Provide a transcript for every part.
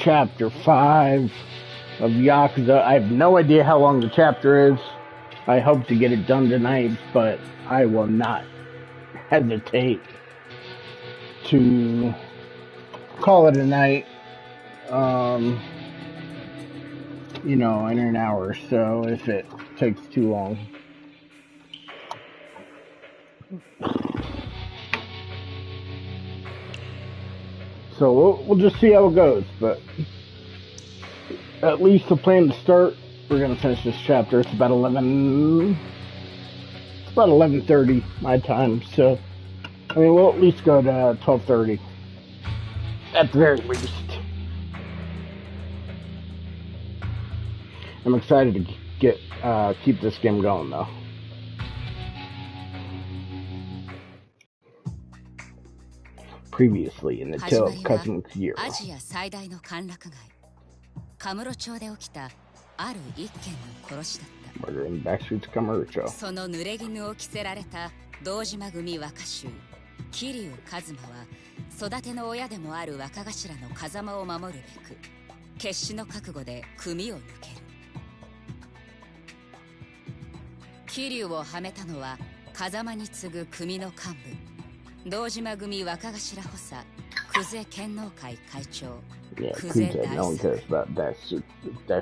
chapter 5 of Yakuza. I have no idea how long the chapter is. I hope to get it done tonight, but I will not hesitate to call it a night, in an hour or so if it takes too long. So we'll just see how it goes, but at least the plan to start, we're going to finish this chapter. It's about 11:30 my time, so we'll at least go to 12:30 at the very least. I'm excited to keep this game going though. Previously in the tale of Cousin Kiro. アジア最大の歓楽街、カムロ町で起きたある一件の殺しだった。Murder in the backstreets of Kamurocho. その濡れ衣を着せられた堂島組若衆、桐生一馬は育ての親でもある若頭の風間を守るべく決死の覚悟で組を抜ける。桐生をはめたのは風間に次ぐ組の幹部、堂島組若頭補佐久世剣能会会長、久世大作。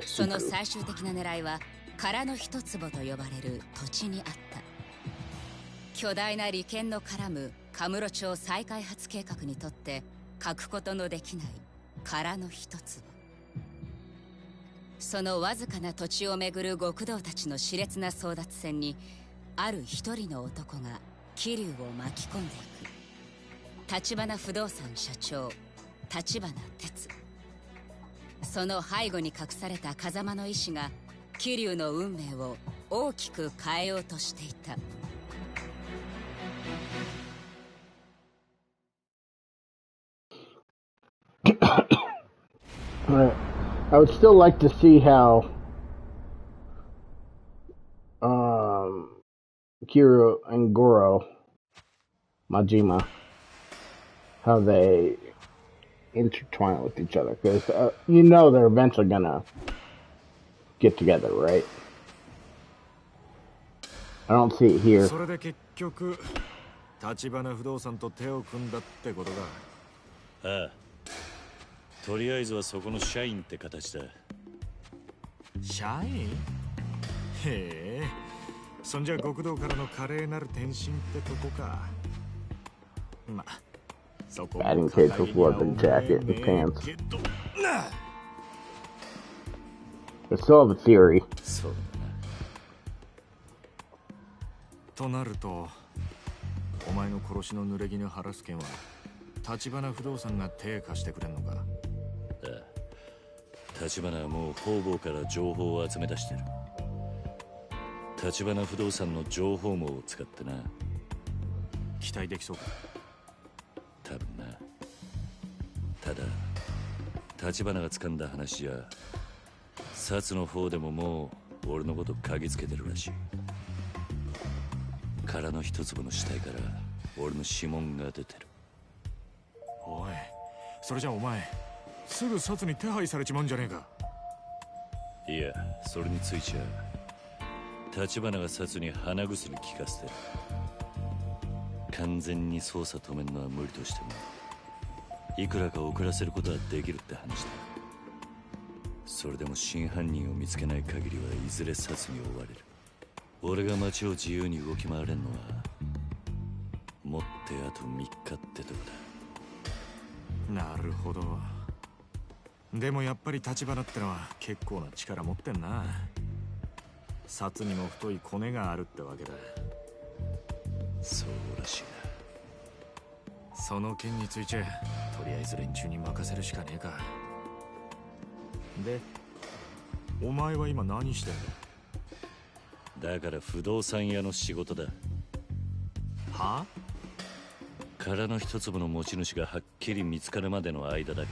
その最終的な狙いは殻の一坪と呼ばれる土地にあった。巨大な利権の絡むカムロ町再開発計画にとって欠くことのできない殻の一坪。そのわずかな土地をめぐる極道たちの熾烈な争奪戦にある一人の男が桐生を巻き込んでいく。橘不動産社長橘哲。その背後に隠された風間の意志が桐生の運命を大きく変えようとしていた。I would still like to see how Kiro and Goro Majima, how they intertwine with each other, because they're eventually gonna get together, right? I don't see it here. それで結局橘不動産と手を組んだってことだ。ああ、とりあえずはそこの社員って形だ。社員？へえ、そんじゃ極道からの華麗なる転身ってとこか。まあ、そこも Batting cage with leather jacket and pants. I still have a theory. そうだな。となると、お前の殺しの濡れ衣晴らす件は橘不動産が手貸してくれんのか。ああ、橘はもう方々から情報を集め出してる。橘不動産の情報網を使ってな。期待できそうか。多分な。ただ橘が掴んだ話じゃ薩の方でももう俺のこと嗅ぎつけてるらしい。殻の一粒の死体から俺の指紋が出てる。おい、それじゃお前すぐ薩に手配されちまうんじゃねえか。いや、それについちゃ橘が薩に鼻薬効かせてる。完全に捜査止めるのは無理としてもいくらか遅らせることはできるって話だ。それでも真犯人を見つけない限りはいずれ薩に追われる。俺が街を自由に動き回れんのはもってあと3日ってとこだ。なるほど。でもやっぱり橘ってのは結構な力持ってんな。薩にも太いコネがあるってわけだ。そうらしいな。その件についてとりあえず連中に任せるしかねえか。で、お前は今何してんだ。だから不動産屋の仕事だ。は？殻の一粒の持ち主がはっきり見つかるまでの間だけ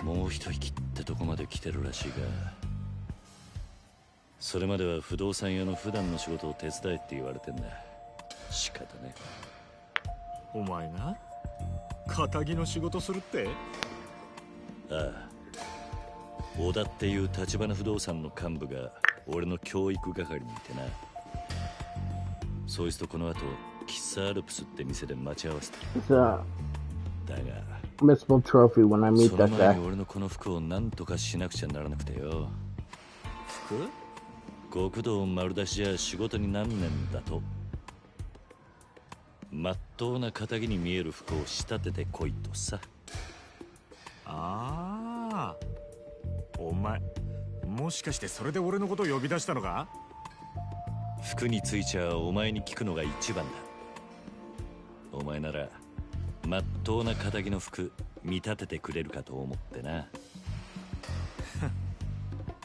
どな。もう一息ってとこまで来てるらしいが、それまでは不動産屋の普段の仕事を手伝えって言われてんだ。仕方ね。お前が？仇の仕事するって？ああ、小田っていう立花不動産の幹部が俺の教育係にいてな。そいつとこの後喫茶アルプスって店で待ち合わせた。It's a だが missable trophy when I meet その that 前 guy. に俺のこの服を何とかしなくちゃならなくてよ。服？極道丸出しじゃ仕事になんねんだと。まっとうな仇に見える服を仕立ててこいとさ。ああ、お前もしかしてそれで俺のことを呼び出したのか？服についちゃお前に聞くのが一番だ。お前ならまっとうな仇の服見立ててくれるかと思ってな。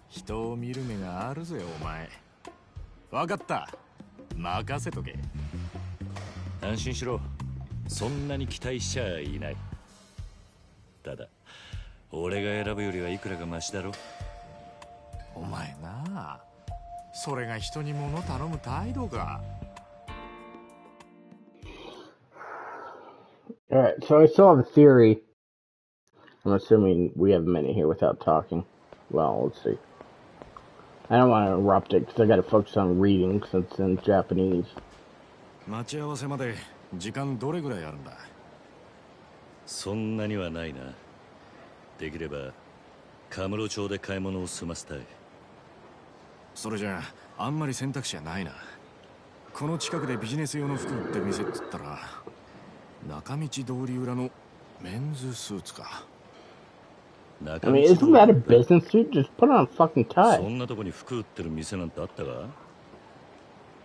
人を見る目があるぜお前。わかった、任せとけ。安心しろ、そんなに期待しちゃいない。ただ俺が選ぶよりはいくらかマシだろ。お前なあ、それが人に物頼む態度か。Alright, so I still have a theory. I'm assuming we have a minute here without talking. Well, let's see. I don't want to interrupt it because I got to focus on reading since it's in Japanese. 待ち合わせまで時間どれぐらいあるんだ？そんなにはないな。できればカムロ町で買い物を済ませたい。それじゃあんまり選択肢はないな。この近くでビジネス用の服売ってる店っつったら中道通り裏のメンズスーツか。 I mean, isn't that a business suit? Just put on a fucking そ tie. んなとこに服売ってる店なんてあったか？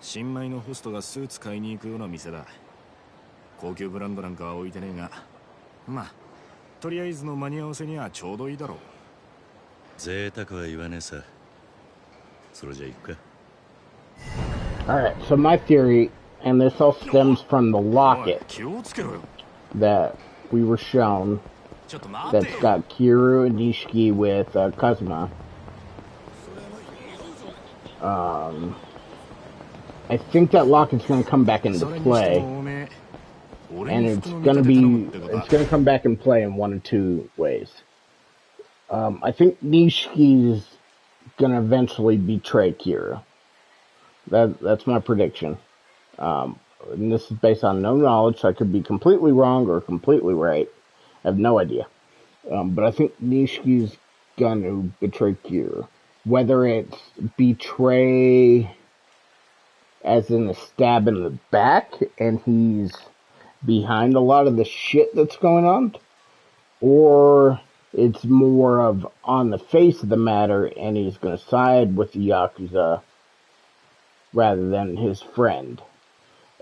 新米のホストがスーツ買いに行くような店だ。高級ブランドなんかは置いてねえが、まあとりあえずの間に合わせにはちょうどいいだろう。贅沢は言わねえさ。それじゃ行くか。 Alright, so my theory, and this all stems from the おい、 locket 気をつけろよ。 that we were shown ちょっと待て that's よ。 got Kiryu and Nishiki with Kazuma. I think that locket's going to come back into それにして play, もおめえ、俺 and に it's 服の going to 見立て頼むって be こと it's going to come back and play in one of two ways. I think Nishiki's going to eventually betray Kiryu. That's my prediction. And this is based on no knowledge, so I could be completely wrong or completely right. I have no idea. But I think Nishiki's going to betray Kiryu. Whether it's betray as in a stab in the back and he's behind a lot of the shit that's going on, or it's more of on the face of the matter and he's going to side with the Yakuza rather than his friend.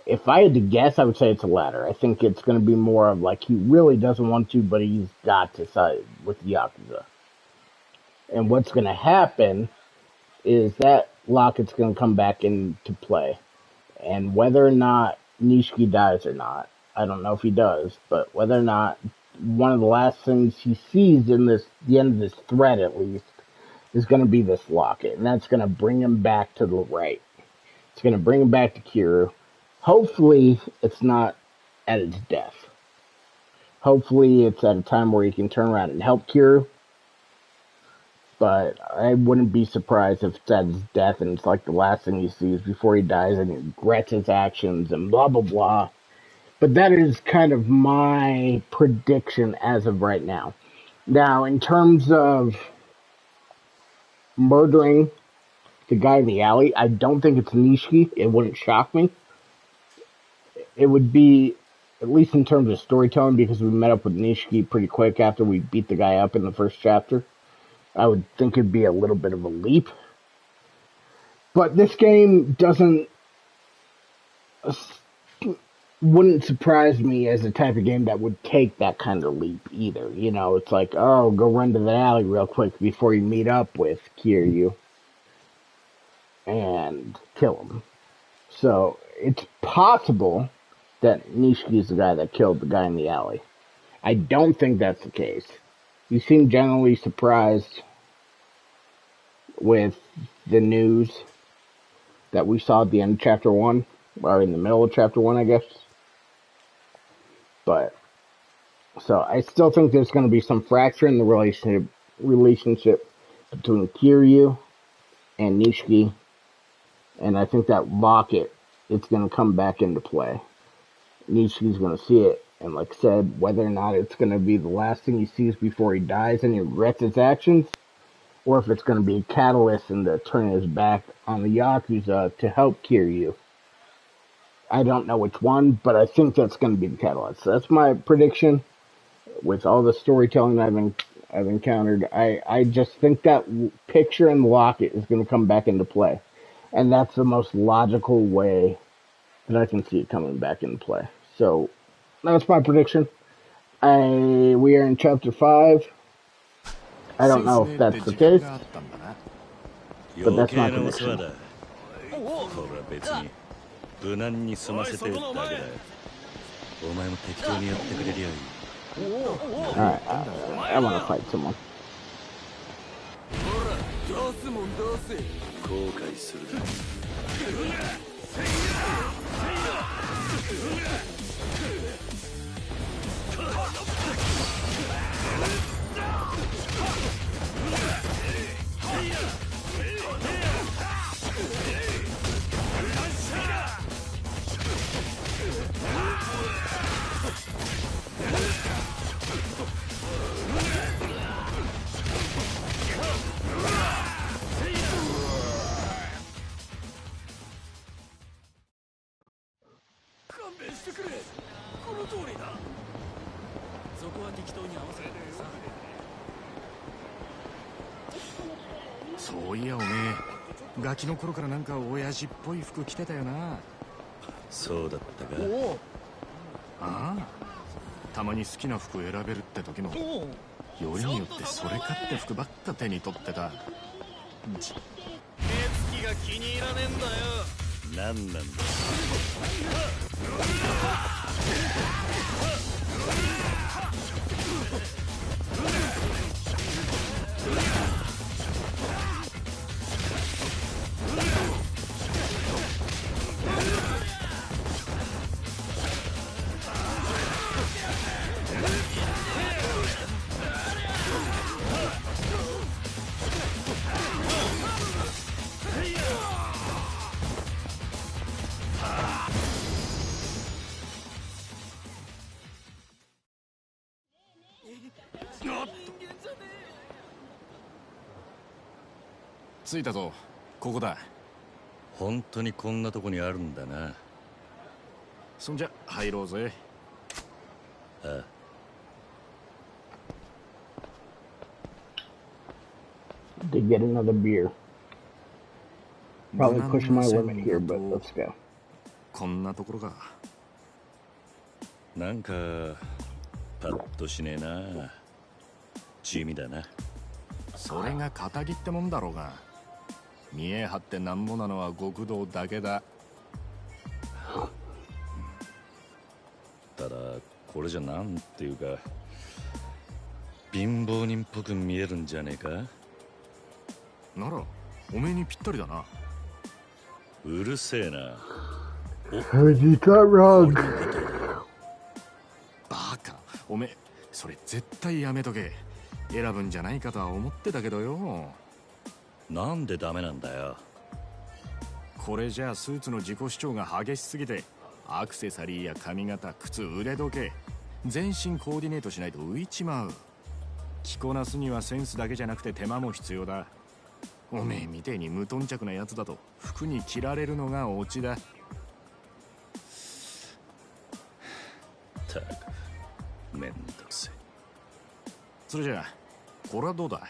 If I had to guess, I would say it's the latter. I think it's going to be more of like he really doesn't want to, but he's got to side with the Yakuza. And what's going to happen is that locket's going to come back into play. And whether or not Nishiki dies or not, I don't know if he does, but whether or not one of the last things he sees in the end of this thread at least, is going to be this locket. And that's going to bring him back to the right. It's going to bring him back to Kiryu. Hopefully, it's not at its death. Hopefully, it's at a time where he can turn around and help Kiryu. But I wouldn't be surprised if it's at his death and it's like the last thing he sees before he dies and he regrets his actions and blah, blah, blah. But that is kind of my prediction as of right now. Now, in terms of murdering the guy in the alley, I don't think it's Nishiki. It wouldn't shock me. It would be, at least in terms of storytelling, because we met up with Nishiki pretty quick after we beat the guy up in the first chapter. I would think it'd be a little bit of a leap. But this game wouldn't surprise me as the type of game that would take that kind of leap either. You know, it's like, oh, go run to the alley real quick before you meet up with Kiryu and kill him. So, it's possible that Nishiki's the guy that killed the guy in the alley. I don't think that's the case. You seem generally surprised with the news that we saw at the end of Chapter 1, or in the middle of Chapter 1, I guess. But So I still think there's going to be some fracture in the relationship between Kiryu and Nishiki, and I think that locket it's going to come back into play. Nishiki's going to see it, and like I said, whether or not it's going to be the last thing he sees before he dies and he regrets his actions, or if it's going to be a catalyst into turning his back on the Yakuza to help Kiryu. I don't know which one, but I think that's going to be the catalyst. So that's my prediction. With all the storytelling I've encountered, I just think that picture in the locket is going to come back into play, and that's the most logical way that I can see it coming back into play. So that's my prediction. We are in chapter 5. I don't know if that's the case, but that's my prediction. これは別に無難に済ませてだけだよ。お前も適当にやってくれりゃいい。Alright, I want to fight someone. 後悔するだろ。そういやおめえガキの頃からなんか親父っぽい服着てたよな。そうだったか。ああ、たまに好きな服選べるって時もよりによってそれかって服ばっか手に取ってた。目つきが気に入らねえんだよ。なんなんだ。着いたぞ。ここだ。本当にこんなとこにあるんだな。そんじゃ入ろうぜ。ああ。To get another beer. Probably pushing my limit here, but let's go. こんなところか。なんかパッとしねえな。地味だな。それが仇ってもんだろうが。見え張ってなんぼなのは極道だけだ。ただこれじゃなんていうか貧乏人っぽく見えるんじゃねえか。ならおめえにぴったりだな。うるせえな。You got wrong. バカ、おめえそれ絶対やめとけ。選ぶんじゃないかとは思ってたけどよ。なんでダメなんだよ。これじゃあスーツの自己主張が激しすぎてアクセサリーや髪型、靴、腕時計全身コーディネートしないと浮いちまう。着こなすにはセンスだけじゃなくて手間も必要だ。おめえみてえに無頓着なやつだと服に着られるのがオチだ。たくめんどくせえ。それじゃあこれはどうだ。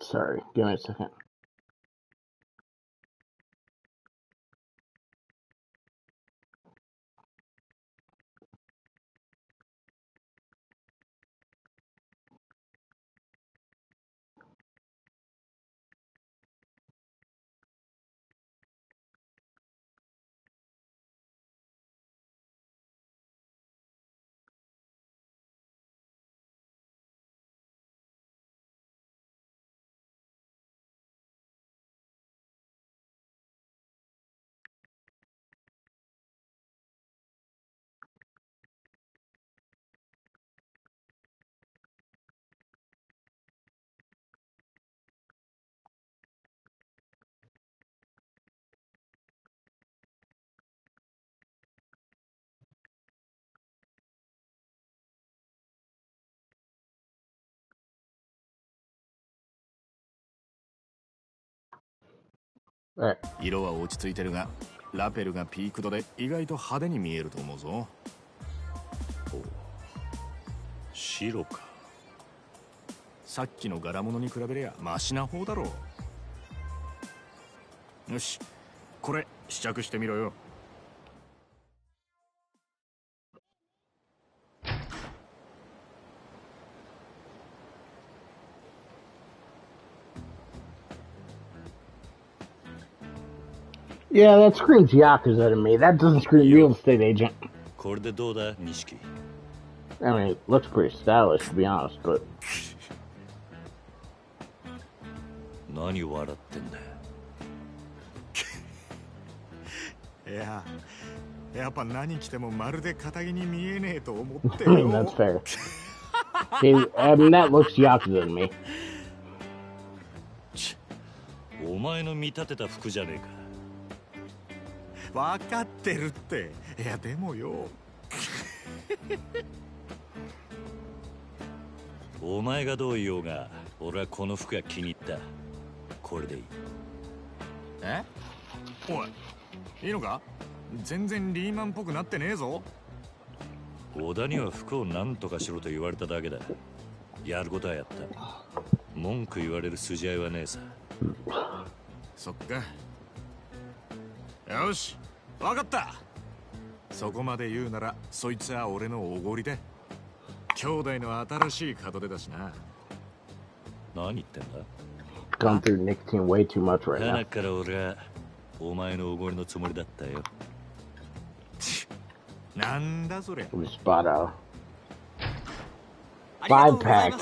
Sorry, give me a second. Right. 色は落ち着いてるが、ラペルがピークドで意外と派手に見えると思うぞ。お、白か。さっきの柄物に比べりゃマシな方だろう。よし、これ試着してみろよ。Yeah, that screams Yakuza to me. That doesn't scream real estate agent. これでどうだ、錦。I mean, it looks pretty stylish, to be honest, but... 何笑ってんだよ。やっぱ何着てもまるで堅気に見えねえと思って I mean, that's fair. I mean, that looks Yakuza to me. お前の見立てた服じゃねえか。分かってるって。いやでもよ。お前がどう言おうが、俺はこの服が気に入った。これでいい。え？おい、いいのか？全然リーマンっぽくなってねえぞ。小田には服を何とかしろと言われただけだ。やることはやった。文句言われる筋合いはねえさ。そっか。よし、わかった。そこまで言うなら、そいつは俺のおごりで。兄弟の新しい門出だしな。何言ってんだGone through nicotine way too much right 鼻 now. から俺はお前のおごりのつもりだったよ。なんだそりゃ。 We spot a 5-pack.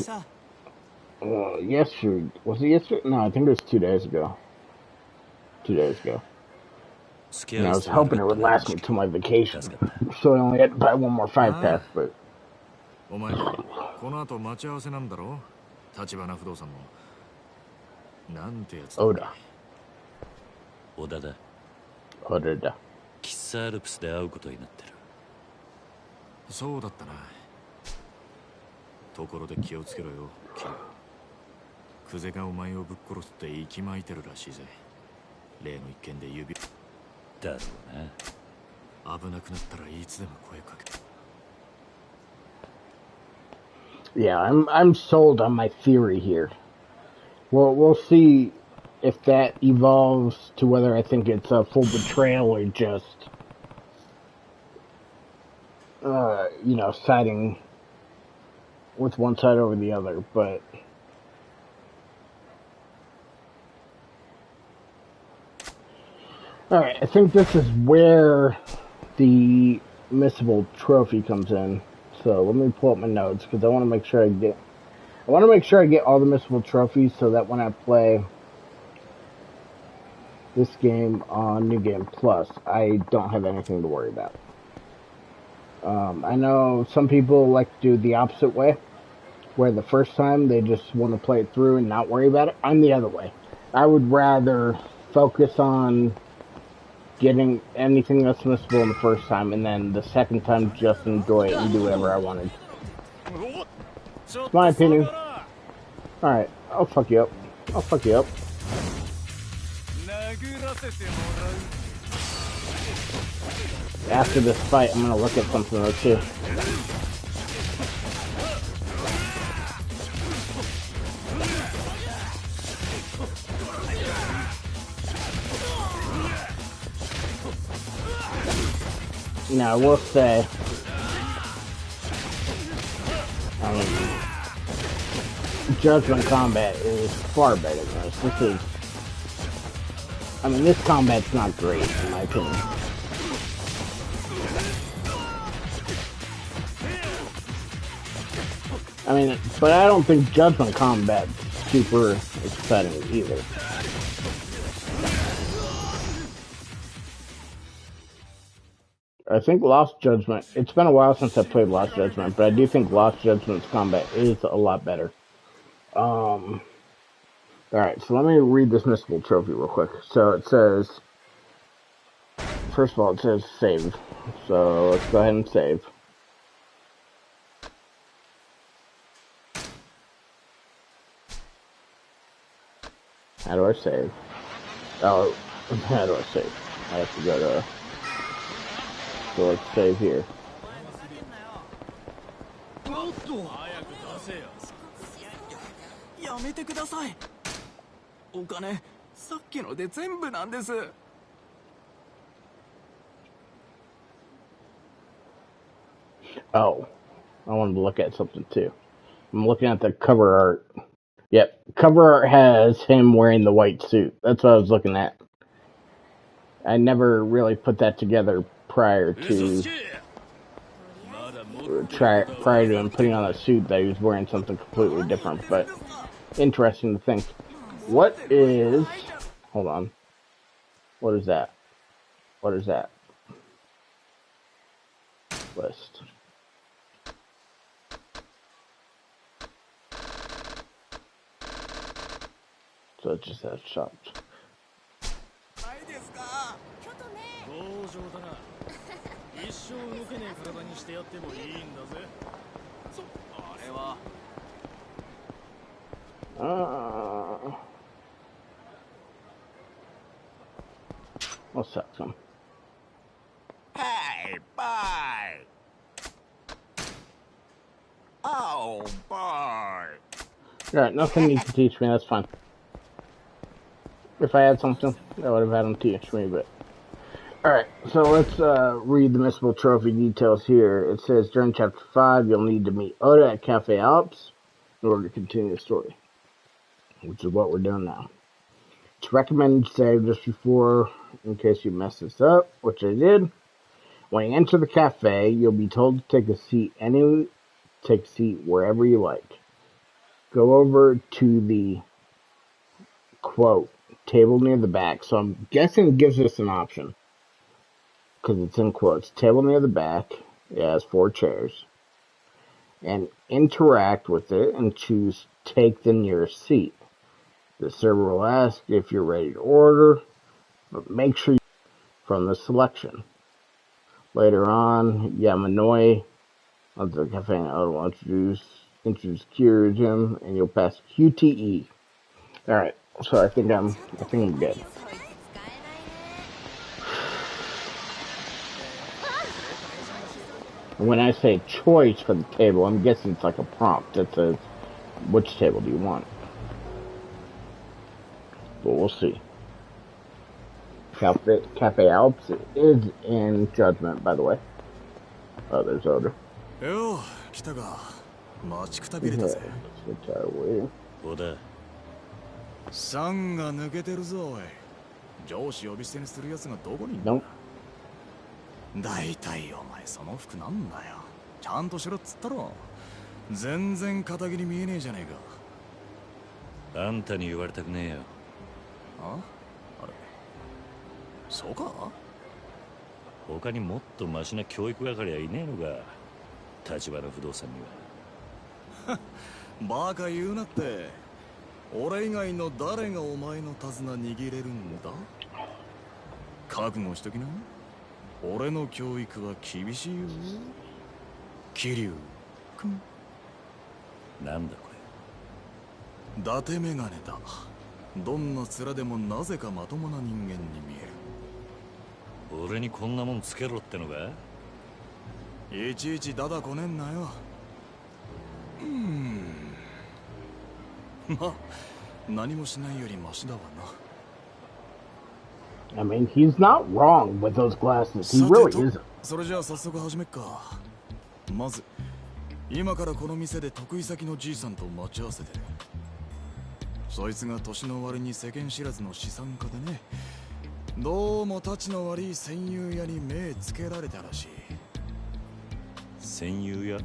Yesterday. Was it yesterday? No, I think it was 2 days ago. 2 days ago. And I was hoping it would last me till my vacation. So I only had to buy one more 5-pack, but... お前、この後待ち合わせなんだろ？立花不動産の。なんてやつだっけ？ Oda. 小田だ。Odaだ。喫茶アルプスで会うことになってる。そうだったな。ところで気をつけろよ、キル。クゼがお前をぶっ殺すって息巻いてるらしいぜ。例の一件で指だろうな。危なくなったらいつでも声かけて。Yeah, I'm sold on my theory here. We'll see if that evolves to whether I think it's a full betrayal or just, siding with one side over the other. But all right, I think this is where the missable trophy comes in. So let me pull up my notes because I want to make sure I get all the missable trophies so that when I play this game on New Game Plus, I don't have anything to worry about. I know some people like to do the opposite way, where the first time they just want to play it through and not worry about it. I'm the other way. I would rather focus on getting anything that's missable in the first time, and then the second time just enjoy it and do whatever I wanted. It's my opinion. Alright, I'll fuck you up. After this fight, I'm gonna look at something though too. Now, I will say, Judgment combat is far better than this. This is, this combat's not great, in my opinion. But I don't think Judgment combat's super exciting either. I think Lost Judgment, it's been a while since I played Lost Judgment, but I do think Lost Judgment's combat is a lot better. Alright, so let me read this mystical trophy real quick. So it says, first of all, it says save. So let's go ahead and save. How do I save? Oh, how do I save? I have to go to... So let's save here. Oh, I wanted to look at something too. I'm looking at the cover art. Yep, cover art has him wearing the white suit. That's what I was looking at. I never really put that together prior to him putting on a suit that he was wearing something completely different. But interesting to think. What is... Hold on. What is that? What is that? List. So it just has shops. What's that from? Hey, boy! Oh, boy! Alright, nothing you can teach me, that's fine. If I had something, I would have had them teach me, but... Alright, so let's read the mystical trophy details here. It says, during Chapter 5, you'll need to meet Oda at Cafe Alps in order to continue the story. Which is what we're doing now. It's recommended to save just before, in case you mess this up, which I did. When you enter the cafe, you'll be told to take a seat wherever you like. Go over to the, quote, table near the back. So I'm guessing it gives us an option. Because it's in quotes. Table near the back. It has 4 chairs. And interact with it and choose take the nearest seat. The server will ask if you're ready to order, but make sure you from the selection. Later on, Yamanoi of the cafe and Oda will introduce him, and you'll pass QTE. Alright, so I think I'm good. When I say choice for the table, I'm guessing it's like a prompt that says, which table do you want? But we'll see. Cafe Alps is in Judgment, by the way. Oh, there's Oda. Yo, 来たか。待ちくたびれたぜ。Oda。酸が抜けてるぞ、おい。上司呼び捨てにする奴がどこにいんだ。だいたいお前その服なんだよ。ちゃんとしろっつったろ。全然肩着に見えねえじゃねえか。あんたに言われたくねえよ。あれそうか？他にもっとマシな教育係はいねえのか、立花不動産には。バカ言うなって。俺以外の誰がお前の手綱握れるんだ？覚悟しときな。俺の教育は厳しいよ。桐生君。なんだこれ。伊達メガネだ。どんな面でもなぜかまともな人間に見える。俺にこんなもんつけろってのか？いちいちダダこねんなよ。まあ何もしないよりマシだわな。I mean, he's not wrong with those glasses. He really isn't. それじゃあ早速始めっか。まず今からこの店で得意先のじいさんと待ち合わせてる。そいつが年の割に世間知らずの資産家でね、どうもたちの悪い戦友屋に目つけられたらしい。戦友屋？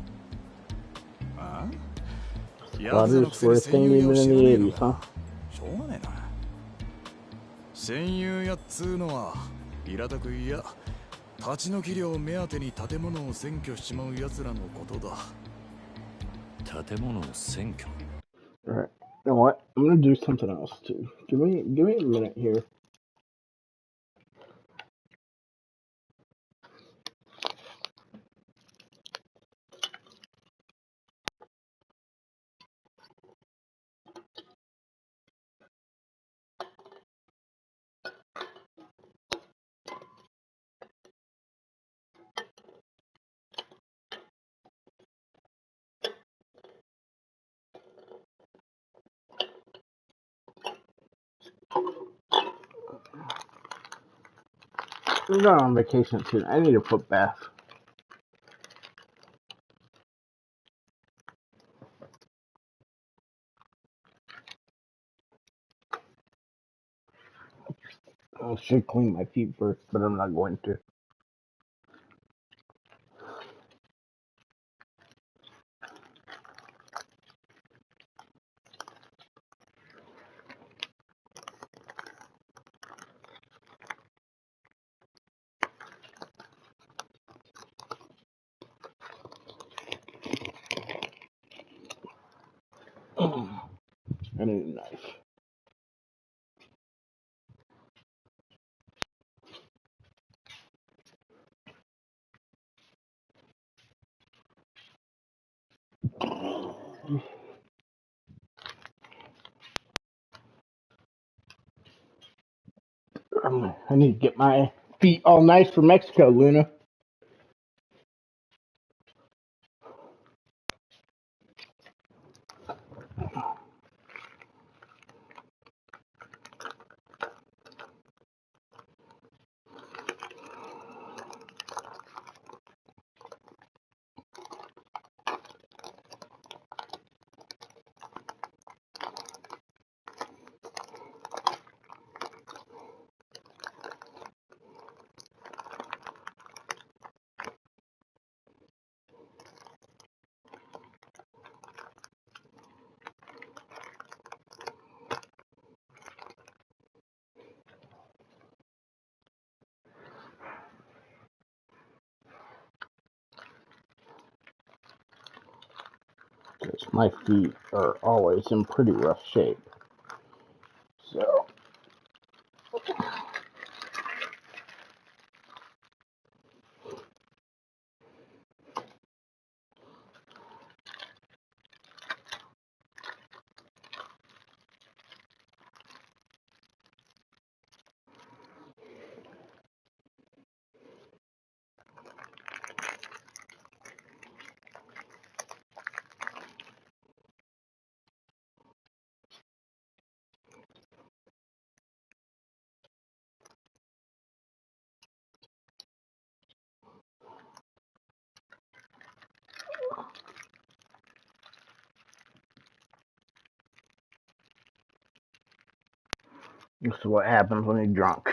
ああ、ヤクザのくせに戦友屋を知らねえのか。しょうがねえな。戦友屋っつうのは平たく言や立ち退き料目当てに建物を占拠しちまう奴らのことだ。建物を占拠？ Alright. You know what? I'm gonna do something else too. Give me a minute here. I'm going on vacation soon. I need a foot bath. I should clean my feet first, but I'm not going to. I need a knife. I need to get my feet all nice for Mexico, Luna. Because my feet are always in pretty rough shape. So, this is what happens when you're drunk.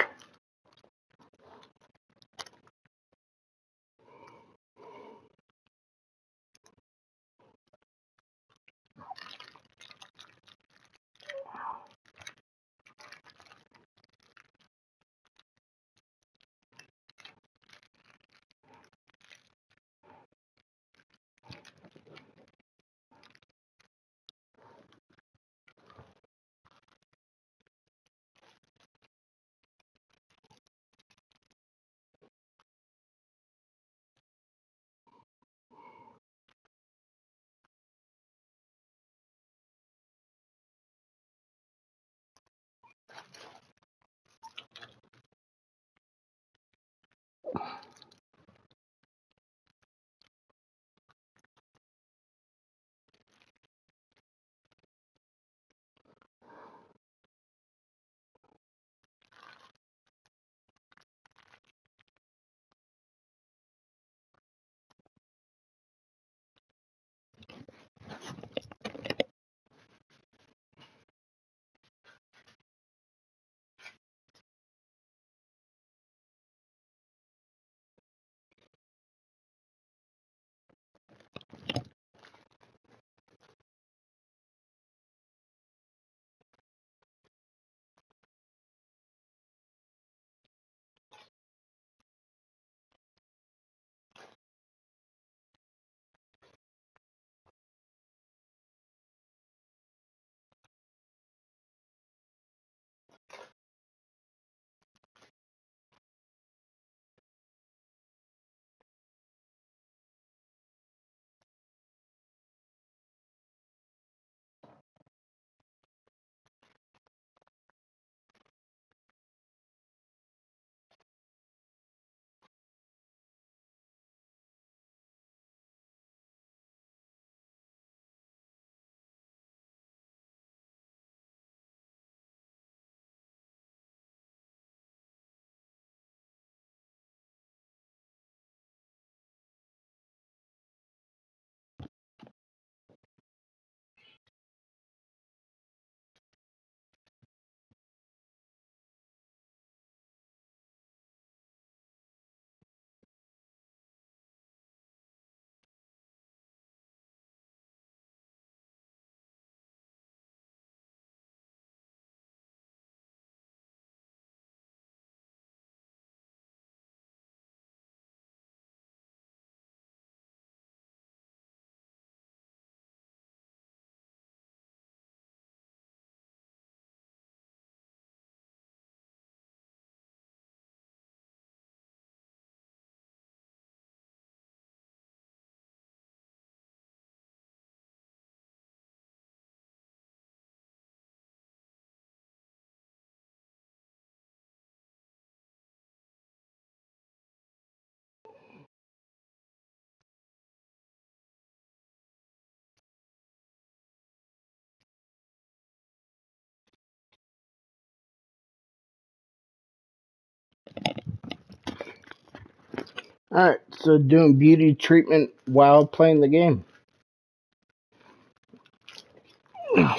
Alright, so doing beauty treatment while playing the game.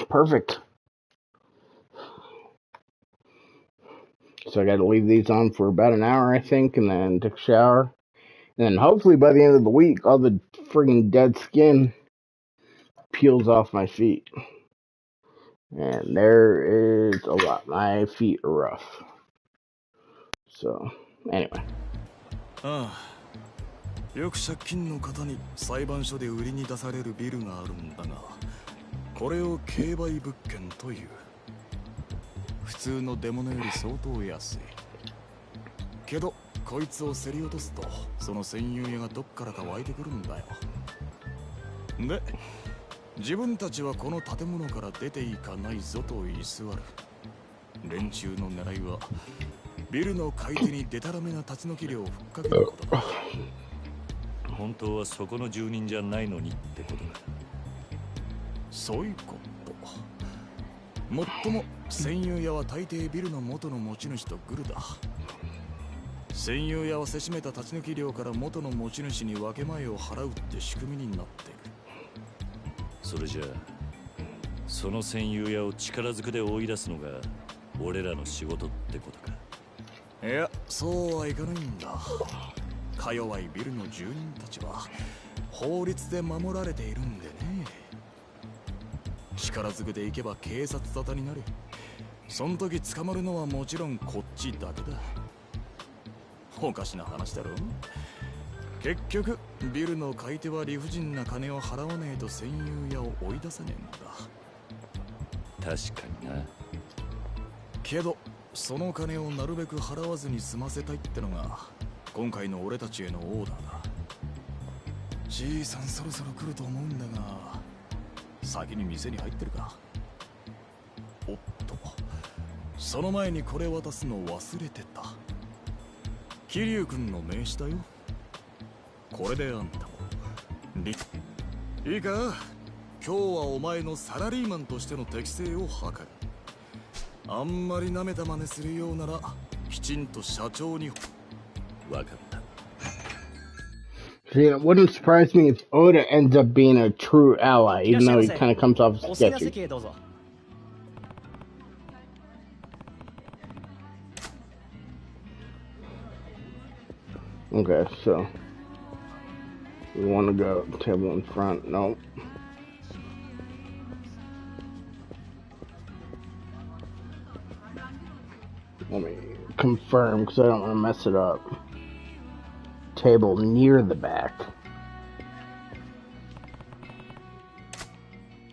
Perfect. So I gotta leave these on for about an hour, I think, and then take a shower. And then hopefully by the end of the week, all the friggin' dead skin peels off my feet. And there is a lot. My feet are rough. So, anyway. よく借金の方に裁判所で売りに出されるビルがあるんだが、これを競売物件という。普通の出物より相当安い。けどこいつを競り落とすと、その占有屋がどっからか湧いてくるんだよ。で、自分たちはこの建物から出ていかないぞと居座る。連中の狙いはビルの買い手にデタラメな立ち退き料をふっかけることだ。本当はそこの住人じゃないのにってことか。そういうこと。もっとも占有屋は大抵ビルの元の持ち主とグルだ。占有屋はせしめた立ち退き料から元の持ち主に分け前を払うって仕組みになっている。それじゃあその占有屋を力ずくで追い出すのが俺らの仕事ってことか。いや、そうはいかないんだ。か弱いビルの住人たちは法律で守られているんでね。力ずくで行けば警察沙汰になる。その時捕まるのはもちろんこっちだけだ。おかしな話だろ。結局ビルの買い手は理不尽な金を払わねえと占有屋を追い出せねえんだ。確かにな。けどその金をなるべく払わずに済ませたいってのが今回の俺たちへのオーダーだ。じいさんそろそろ来ると思うんだが、先に店に入ってるか。おっと、その前にこれ渡すの忘れてた。桐生君の名刺だよ。これであんたもいいか。今日はお前のサラリーマンとしての適性を図る。あんまり舐めた真似するようならきちんと社長に。分かった。See, it wouldn't surprise me if Oda ends up being a true ally, even though he kind of comes off as sketchy. Okay, so we want to go table in front. Nope. Let me confirm because I don't want to mess it up. Table near the back.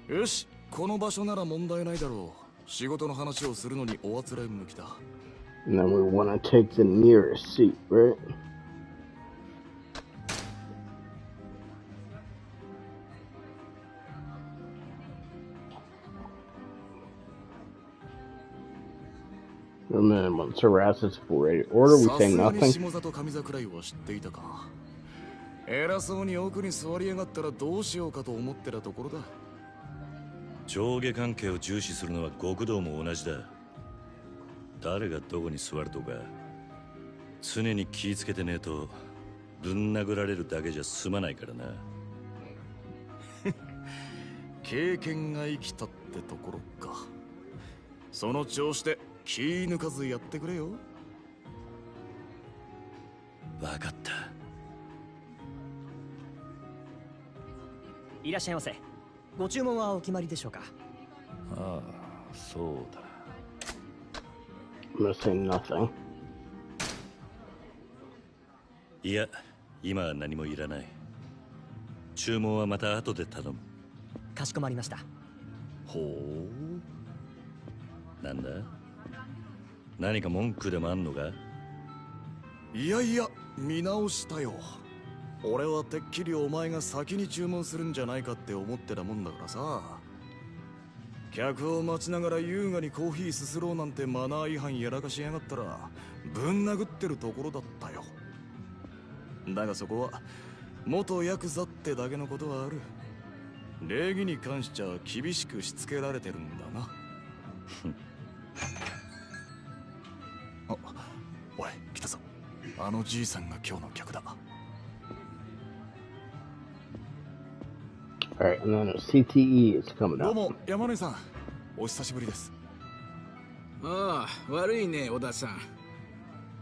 よし、この場所なら問題ないだろう。仕事の話をするのにおあつらい向きだ。And then we want to take the nearest seat, right? And then once harass us for ready order, we say nothing. 偉そうに奥に座りやがったらどうしようかと思ってたところだ。上下関係を重視するのは極道も同じだ。誰がどこに座るとか常に気ぃつけてねえとぶん殴られるだけじゃ済まないからな。経験が生きたってところか。その調子で気抜かずやってくれよ。分かった。いらっしゃいませ。ご注文はお決まりでしょうか。ああ、そうだ。I'm gonna say nothing. いや、今は何もいらない。注文はまた後で頼む。かしこまりました。ほう。なんだ？何か文句でもあんのか？いやいや、見直したよ。俺はてっきりお前が先に注文するんじゃないかって思ってたもんだからさ。客を待ちながら優雅にコーヒーすすろうなんてマナー違反やらかしやがったらぶん殴ってるところだったよ。だがそこは元ヤクザってだけのことはある。礼儀に関しちゃ厳しくしつけられてるんだな。あ、おい、来たぞ。あのじいさんが今日の客だ。Alright, and then CTE is coming どう up. も山根さん、お久しぶりです。ああ、悪いね、小田さん。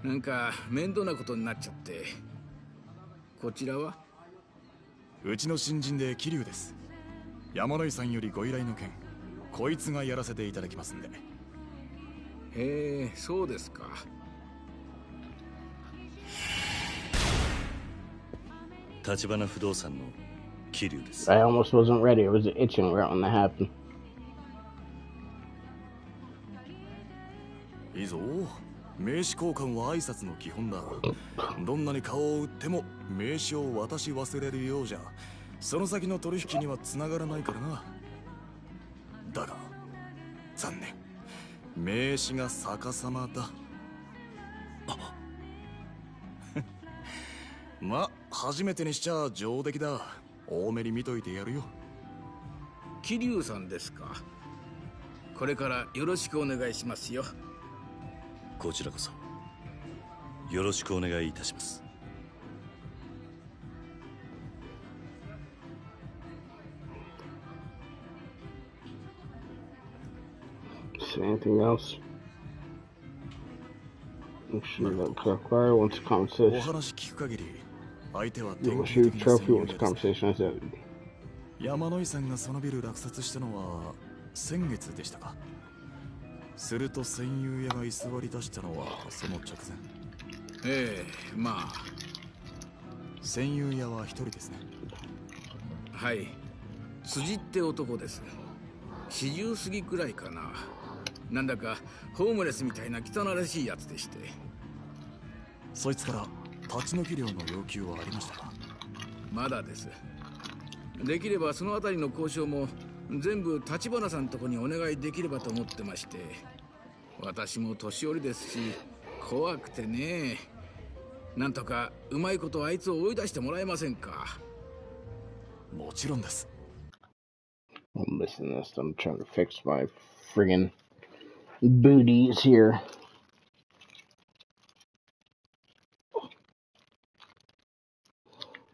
なんか面倒なことになっちゃって。こちらは？うちの新人で桐生です。山根さんよりご依頼の件、こいつがやらせていただきますんで。へえ、そうですか。橘不動産の桐生です。I almost wasn't ready. It was itching right when that happened. いいぞ。名刺交換は挨拶の基本だ。どんなに顔を売っても名刺を渡し忘れるようじゃ、その先の取引には繋がらないからな。だが残念、名刺が逆さまだ。ま、初めてにしちゃ上出来だ。多めに見といてやるよ。桐生さんですか。これからよろしくお願いしますよ。こちらこそよろしくお願いいたします。See anything else? Make sure that Clark once the お conversation. 話聞く限り、相手は You 典 will 型 shoot 的な trophy 戦友 once です the conversation is ended. 山野井さんがそのビル落札したのは先月でしたか。すると戦友屋が居座り出したのはその直前。ええ、まあ。戦友屋は一人ですね。はい。辻って男です。40過ぎくらいかな。なんだかホームレスみたいな汚らしいやつでして。そいつから立ち退き料の要求はありましたか？まだです。できればそのあたりの交渉も全部橘さんとこにお願いできればと思ってまして。私も年寄りですし怖くてね。なんとかうまいことあいつを追い出してもらえませんか？もちろんです。I'm missing this. I'm trying to fix my friggin' booties here.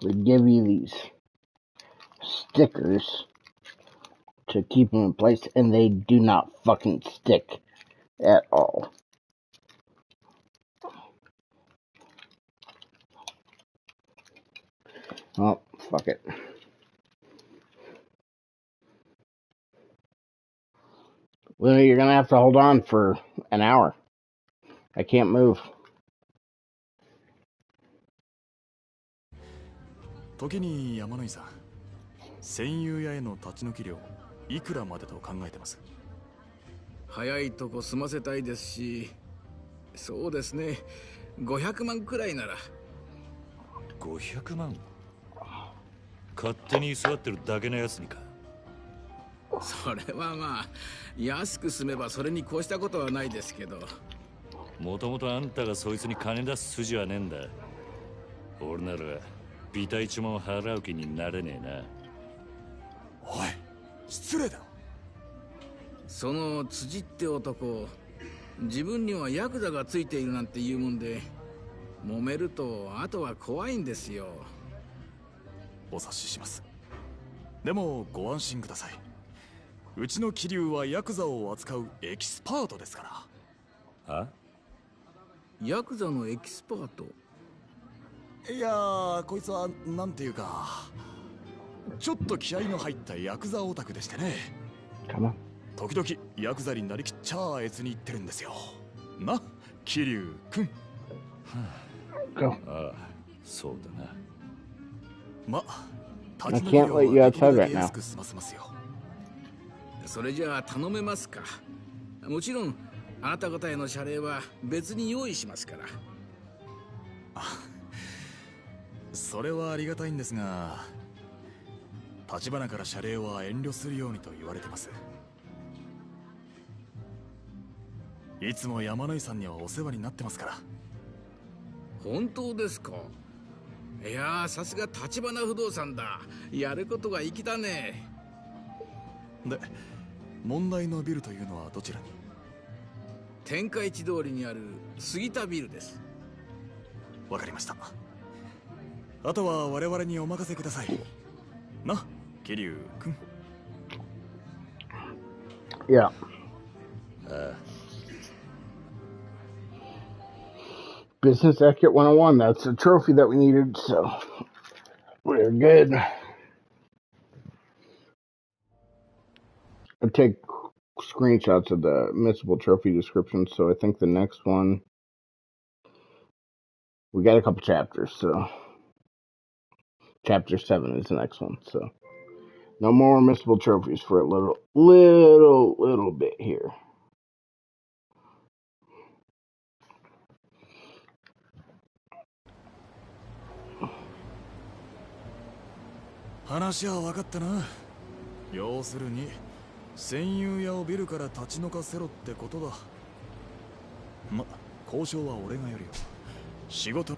They give you these stickers to keep them in place, and they do not fucking stick at all. Oh, fuck it. Well, you're gonna have to hold on for an hour. I can't move. 時に山野井さん、戦友屋への立ち退き料いくらまでと考えてます？早いとこ済ませたいですし、そうですね、500万くらいなら。500万？勝手に居座ってるだけのやつにか。それはまあ安く済めばそれに越したことはないですけど。もともとあんたがそいつに金出す筋はねえんだ。俺ならビタ一文払う気になれねえな。おい、失礼だ。その辻って男、自分にはヤクザがついているなんて言うもんで、揉めるとあとは怖いんですよ。お察しします。でもご安心ください。うちの桐生はヤクザを扱うエキスパートですから。は？ヤクザのエキスパート？いやー、こいつはなんていうか、ちょっと気合の入ったヤクザオタクでしてね。時々ヤクザになりきっちゃ越に言ってるんですよ。な、桐生くん。ああ、そうだな。ま、 I can't let you outside right now. それじゃあ頼めますか？もちろんあなた方への謝礼は別に用意しますから。それはありがたいんですが、橘から謝礼は遠慮するようにと言われてます。いつも山野井さんにはお世話になってますから。本当ですか？いやー、さすが橘不動産だ。やることが粋だね。で、問題のビルというのはどちらに？天下一通りにある杉田ビルです。わかりました。あとは我々にお任せください。な、桐生君。Yeah. Business Etiquette 101. That's the trophy that we needed, so we're good. I take screenshots of the missable trophy description, so I think the next one, we got a couple chapters, so chapter 7 is the next one, so no more missable trophies for a little bit here.話は分かったな。要するに戦友屋をビルから立ち退かせろってことだ。交渉は俺がやるよ。仕事。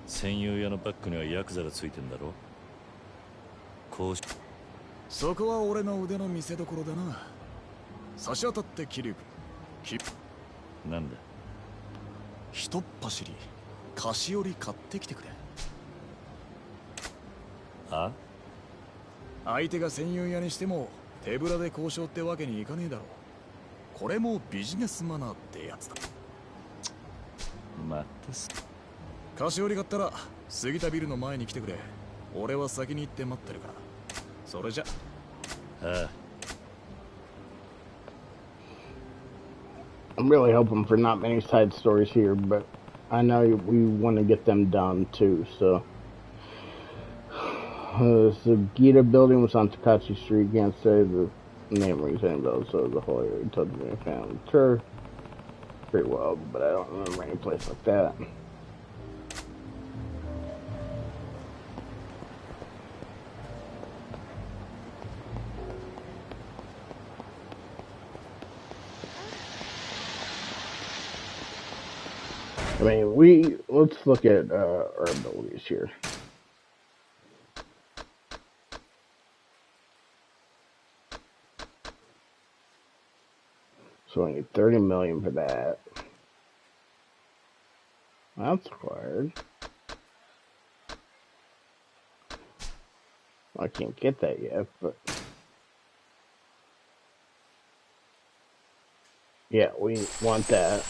戦友屋のバックにはヤクザがついてんだろ。そこは俺の腕の見せ所だな。差し当たって桐生君。なんだ。ひとっ走り菓子折り買ってきてくれ。あ？相手が戦友屋にしても手ぶらで交渉ってわけにいかねえだろう。これもビジネスマナーってやつだ。またす。菓子折り買ったら杉田ビルの前に来てくれ。俺は先に行って待ってるから。それじゃ。ああ。I'm really hoping for not many side stories here, but I know we want to get them done too, so. The Gita building was on Takachi Street. Can't say the name rings any bells, so the whole area told me I found sure pretty well, but I don't remember any place like that. I mean, let's look at our abilities here. So I need 30 million for that. That's acquired. I can't get that yet, but yeah, we want that.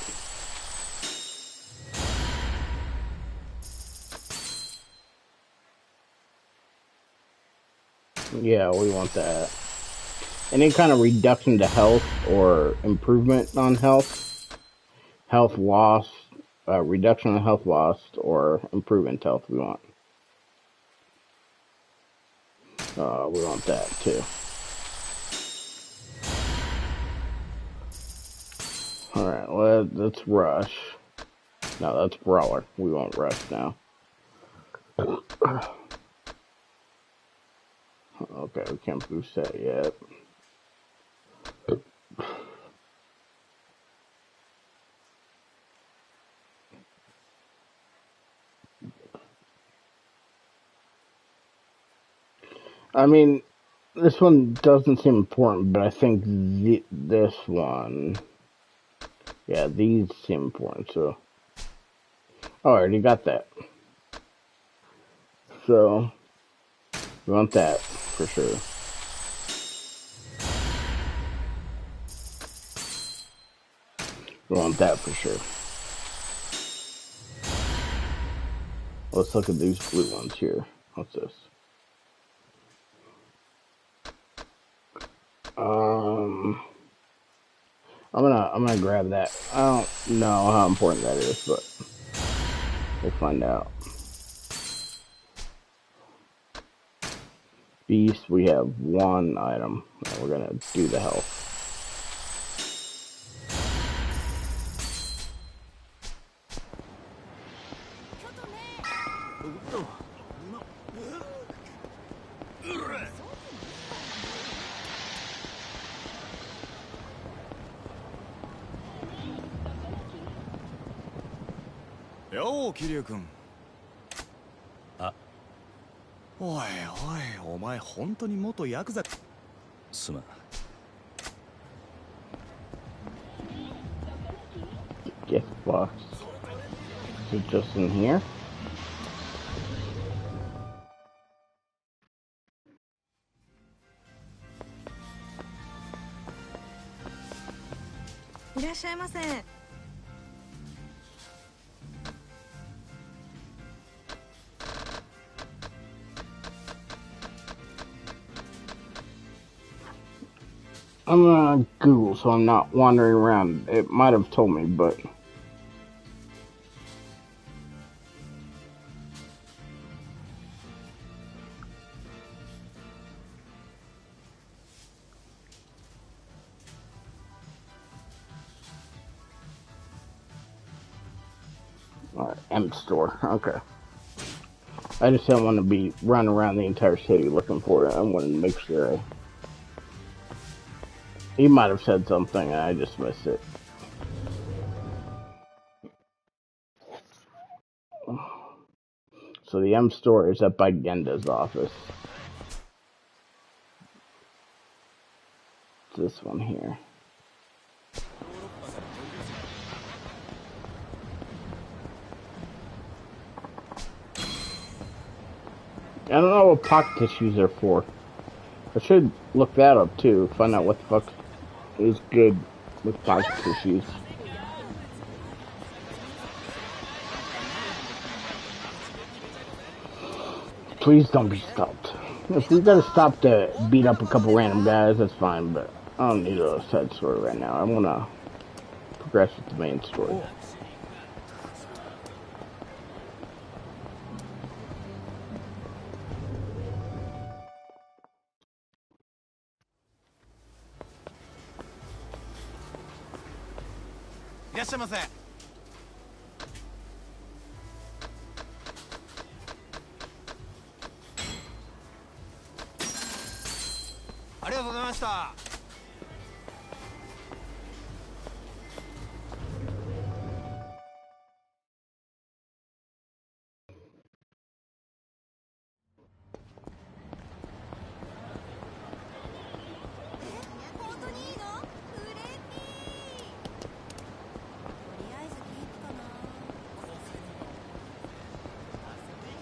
Yeah, we want that. Any kind of reduction to health or improvement on health, health loss, reduction in health lost, or improvement to health we want. We want that too. Alright, let's rush. No, that's brawler. We won't rush now. Okay, we can't boost that yet. I mean, this one doesn't seem important, but I think this one, yeah, these seem important, so. Oh, I already got that. So, we want that, for sure. We want that for sure. Let's look at these blue ones here. What's this? I'm gonna grab that. I don't know how important that is, but we'll find out. Beast, we have one item. And we're gonna do the health.よう、桐生君。あ。おいおい、お前本当に元ヤクザ。すまん。Gift box. Is it just in here? らっしゃいませ。I'm gonna Google so I'm not wandering around. It might have told me, but alright, M store. Okay. I just don't want to be running around the entire city looking for it. I wanted to make sure he might have said something and I just missed it. So the M store is up by Genda's office. It's this one here. I don't know what pocket tissues are for. I should look that up too, find out what the fuck is good with pocket tissues. Please don't be stopped. If we gotta stop to beat up a couple random guys, that's fine, but I don't need a side story right now. I wanna progress with the main story.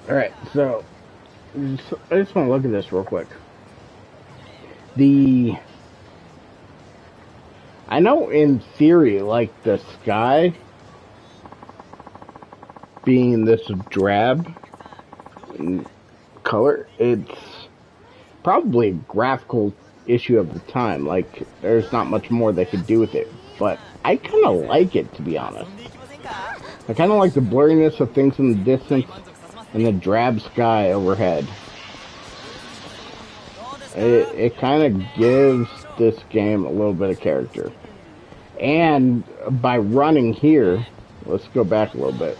Alright, so I just want to look at this real quick. I know in theory, like the sky being this drab in color, it's probably a graphical issue of the time. Like, there's not much more they could do with it. But I kind of like it, to be honest. I kind of like the blurriness of things in the distance and the drab sky overhead. It kind of gives this game a little bit of character. And by running here, let's go back a little bit.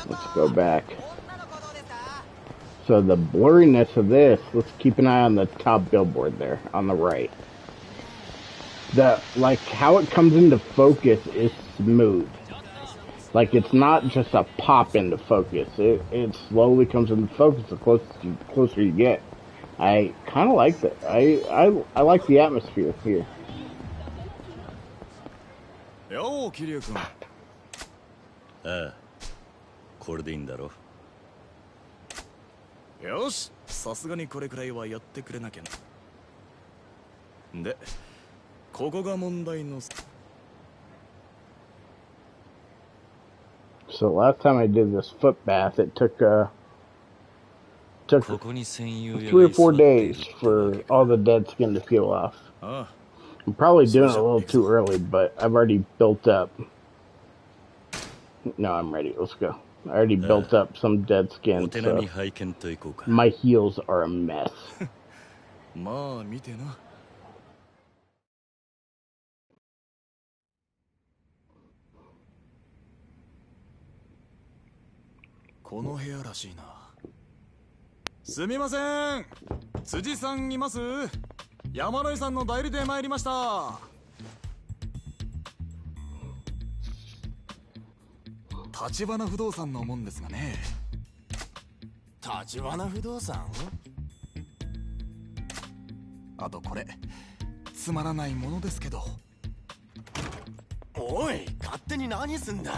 Let's go back. So the blurriness of this, let's keep an eye on the top billboard there, on the right. Like, how it comes into focus is smooth. Like, it's not just a pop into focus. It slowly comes into focus the closer you get. I kind of like that. I like the atmosphere here. Yo, Kiryu-kun. ああ、これでいいんだろ。よし、さすがにこれくらいはやってくれなきゃな。で、ここが問題の。So last time I did this foot bath, it took 3 or 4 days for all the dead skin to peel off. I'm probably doing it a little too early, but I've already built up. No, I'm ready. Let's go. I already built up some dead skin, so my heels are a mess. まあ見てな。この部屋らしいな。すみません。辻さんいます？山野井さんの代理で参りました。橘不動産のもんですがね。橘不動産？あとこれつまらないものですけど。おい、勝手に何すんだ。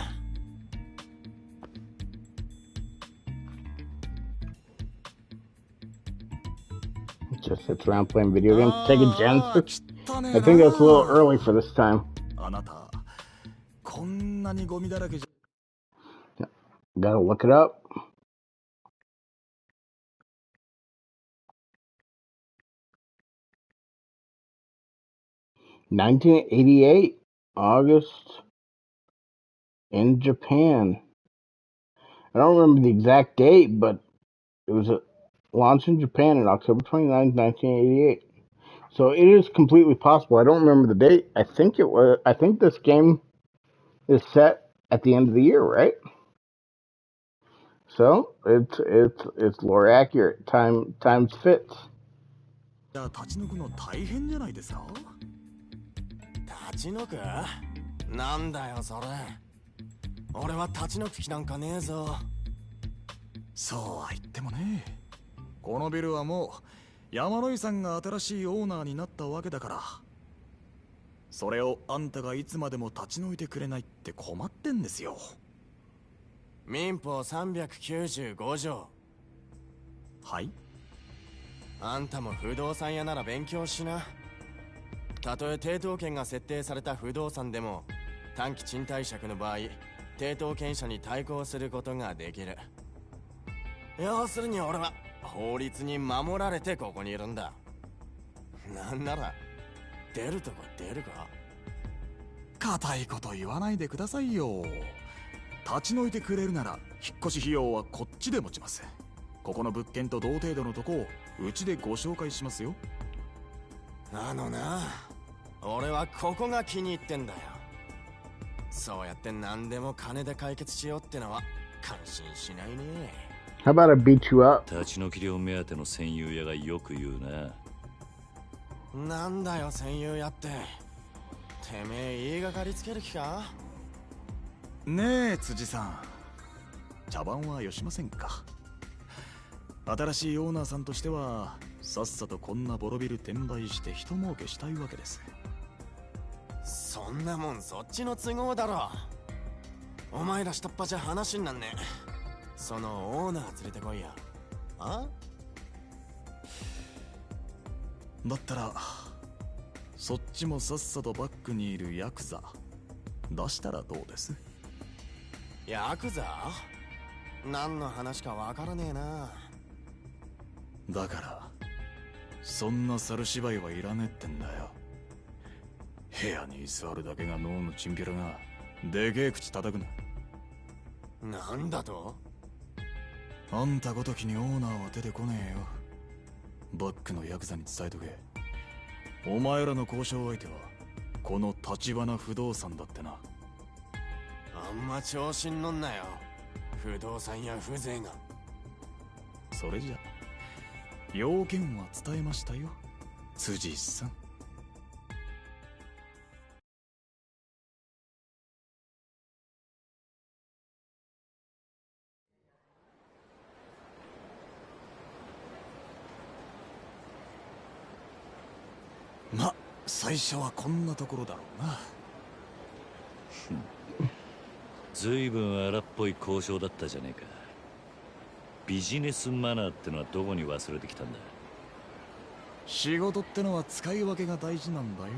just sits around playing video games, taking chances. I think that's a little early for this time. Gotta look it up. (1988) August in Japan. I don't remember the exact date, but it was launched in Japan on October 29, 1988. So it is completely possible. I don't remember the date. I think this game is set at the end of the year, right? So it's lore accurate. Times fits. じゃあ立ち退くの大変じゃないですか。立ち退く？なんだよそれ。俺は立ち退く気なんかねえぞ。そうは言ってもね。このビルはもう山野井さんが新しいオーナーになったわけだから。それをあんたがいつまでも立ち退いてくれないって困ってんですよ。民法395条。はい？あんたも不動産屋なら勉強しな。たとえ抵当権が設定された不動産でも短期賃貸借の場合、抵当権者に対抗することができる。要するに俺は法律に守られてここにいるんだ。なんなら出るとこ出るか。固いこと言わないでくださいよ。立ち退いてくれるなら引っ越し費用はこっちで持ちます。ここの物件と同程度のとこをうちでご紹介しますよ。あのな、俺はここが気に入ってんだよ。そうやって何でも金で解決しようってのは感心しないね。How about I beat you up? 立ち退き料目当ての占有屋がよく言うな。なんだよ占有屋って。てめえ言いがかりつける気か。ねえ辻さん、茶番はよしませんか。新しいオーナーさんとしてはさっさとこんなボロビル転売して人儲けしたいわけです。そんなもんそっちの都合だろ。お前ら下っ端じゃ話になんねえ。そのオーナー連れてこいや。あ？だったらそっちもさっさとバックにいるヤクザ出したらどうです？ヤクザ？何の話かわからねえな。だからそんな猿芝居はいらねえってんだよ。部屋に居座るだけが脳のチンピラがでけえ口叩くな。なんだと？あんたごときにオーナーは出てこねえよ。バックのヤクザに伝えとけ。お前らの交渉相手はこの橘不動産だってな。あんま調子に乗んなよ。不動産や風情が。それじゃ要件は伝えましたよ、辻さん。ま、最初はこんなところだろうな。ずいぶん荒っぽい交渉だったじゃねえか。ビジネスマナーってのはどこに忘れてきたんだ。仕事ってのは使い分けが大事なんだよ。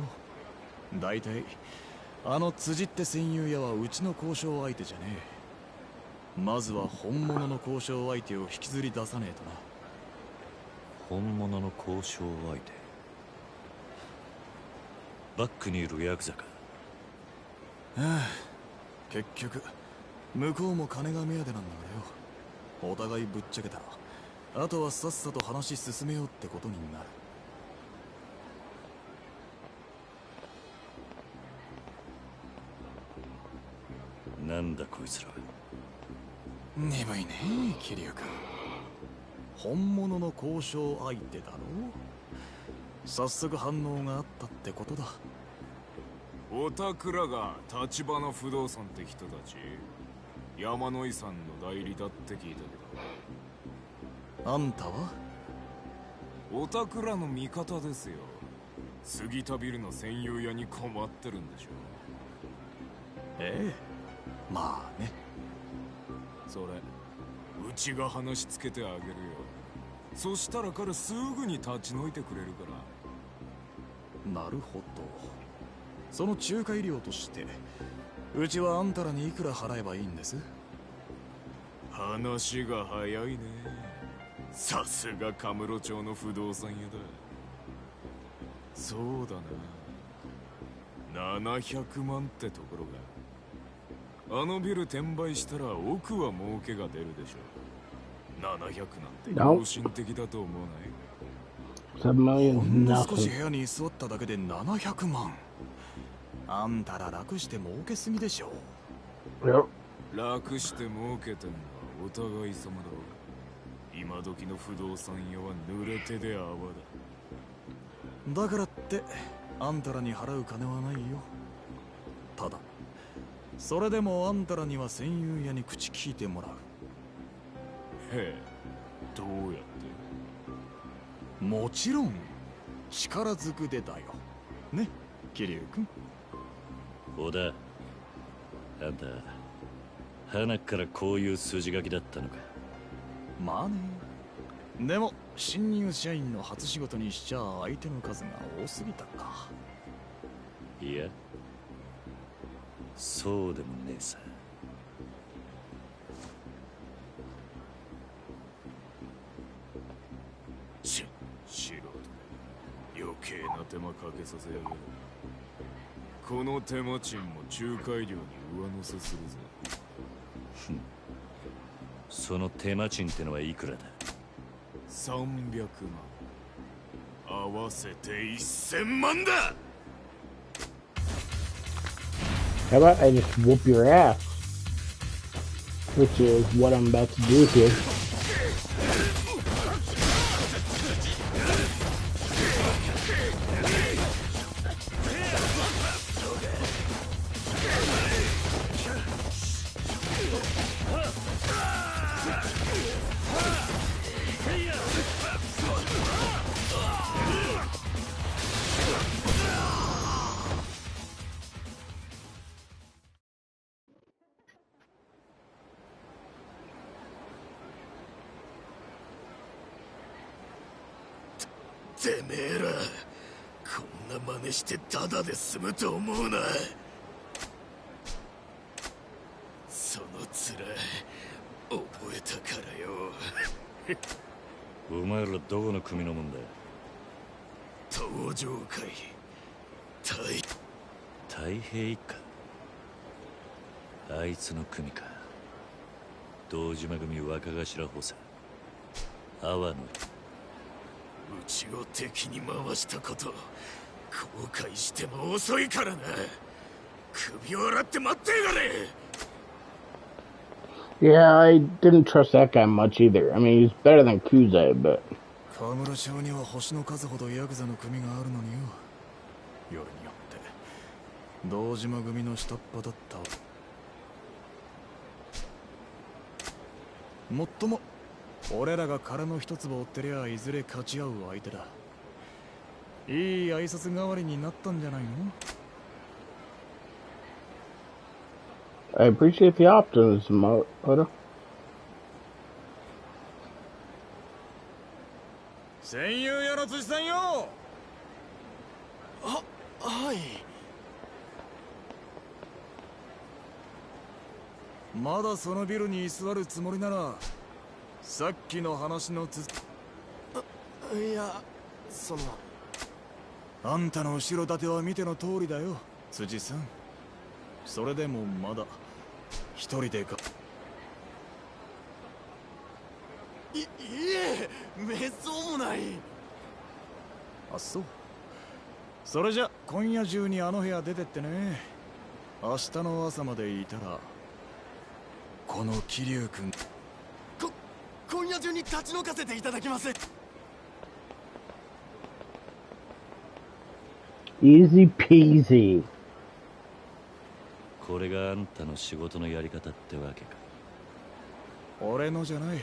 だいたいあの辻って占有屋はうちの交渉相手じゃねえ。まずは本物の交渉相手を引きずり出さねえとな。本物の交渉相手。バックにいるヤクザか。ああ、結局向こうも金が目当てなんだからよ。お互いぶっちゃけたらあとはさっさと話進めようってことになる。なんだこいつら。鈍いねえ桐生君。本物の交渉相手だろ。早速反応があったってことだ。おたくらが橘不動産って人たち、山野井さんの代理だって聞いたけど。あんたは？おたくらの味方ですよ。杉田ビルの占有屋に困ってるんでしょ。ええ、まあね。それうちが話つけてあげるよ。そしたら彼すぐに立ち退いてくれるから。なるほど。その仲介料としてうちはあんたらにいくら払えばいいんです？話が早いね。さすがカムロ町の不動産屋だ。そうだな、700万ってところが。あのビル転売したら奥は儲けが出るでしょ。700なんて良心的だと思わない？ほんの少し部屋に居座っただけで700万。あんたら楽して儲けすぎでしょ。楽して儲けてんのはお互い様だろ。今時の不動産屋は濡れ手で泡だ。だからってあんたらに払う金はないよ。ただそれでもあんたらには戦友屋に口聞いてもらう。へえ、どうやって？もちろん力ずくでだよね、桐生君。小田、あんた花からこういう筋書きだったのか。まあね。でも新入社員の初仕事にしちゃ相手の数が多すぎたか。いや、そうでもねえさ。素人余計な手間かけさせやがる。この手間賃も仲介料に上乗せするぜ。その手間賃ってのはいくらだ？300万。合わせて1000万だ。 How about I just whoop your ass? Which is what I'm about to do here.てめえらこんな真似してタダで済むと思うな。その面覚えたからよ。お前らどこの組のもんだ？登場会太平一家。あいつの組か。堂島組若頭補佐阿波の。うちを敵に回したこと後悔しても遅いからな。首を洗って待ってやがれ。 Yeah, I didn't trust that guy much either. I mean, he's better than Yakuza, but... 河村町には星の数ほどヤクザの組があるのによ。夜によって堂島組の下っ端だったわ。もっとも俺らが殻の一粒追ってりゃいずれ勝ち合う相手だ。いい挨拶代わりになったんじゃないの？ I appreciate the optimism, Oda. 戦友屋の辻さんよ。はい。まだそのビルに居座るつもりならさっきの話のいや、そんな。あんたの後ろ盾は見ての通りだよ、辻さん。それでもまだ一人でか。いえ、めっそうもない。あ、そう。それじゃ今夜中にあの部屋出てってね。明日の朝までいたらこの桐生君今夜中に立ち退かせていただきます。 Easy peasy. これがあんたの仕事のやり方ってわけか。俺のじゃない。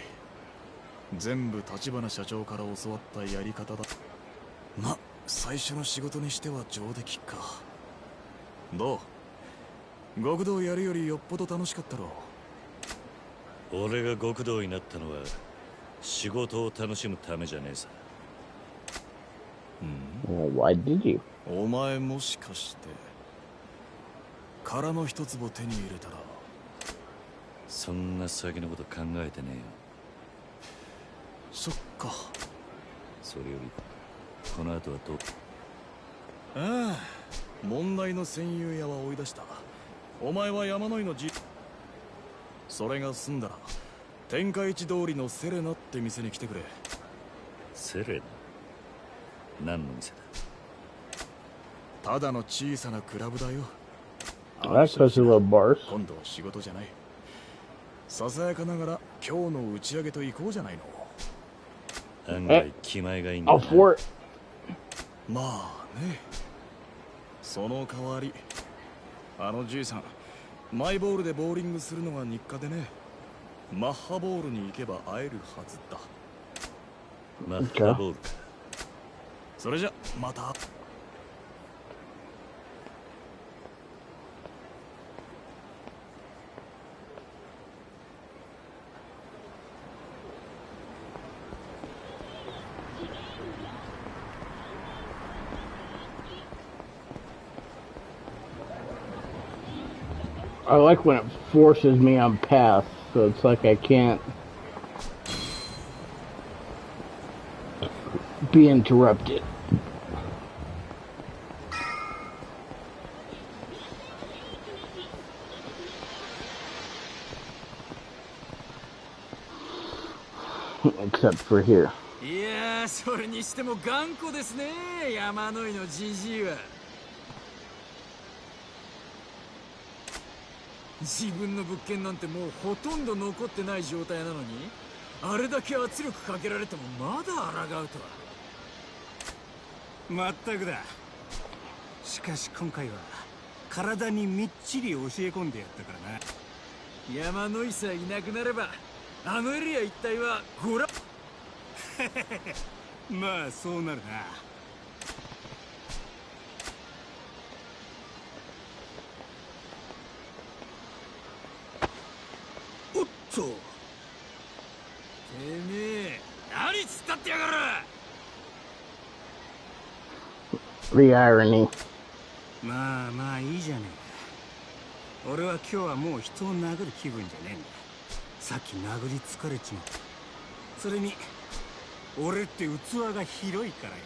全部立花社長から教わったやり方だ。ま、最初の仕事にしては上出来か。どう？極道やるよりよっぽど楽しかったろ。俺が極道になったのは仕事を楽しむためじゃねえさ。Well, why did you? お前もしかして殻の一粒手に入れたら。そんな先のこと考えてねえよ。そっか。それよりこの後はどう？ああ、問題の戦友屋は追い出した。お前は山の井のそれが済んだら天下一通りのセレナって店に来てくれ。セレナ？何の店だ？ただの小さなクラブだよ。That's because you love bars. 今度は仕事じゃない。ささやかながら今日の打ち上げと行こうじゃないの。案外気前がいいんだな。I'll for it. まあね。その代わりあのじいさんマイボールでボーリングするのが日課でね。マッハボールに行けば会えるはずだ。マッハボールか。それじゃまた。I like when it forces me on paths, so it's like I can't be interrupted. Except for here. いやー、それにしても頑固ですね、山の井のじじいは。自分の物件なんてもうほとんど残ってない状態なのに、あれだけ圧力かけられてもまだ抗うとは。まったくだ。しかし今回は体にみっちり教え込んでやったからな。山の井さえいなくなればあのエリア一帯はごらまあそうなるな。おっと、てめえ何突っ立ってやがる。 The irony. まあまあいいじゃねえか。俺は今日はもう人を殴る気分じゃねえんだ。さっき殴り疲れちまった。それに俺って器が広いからよ。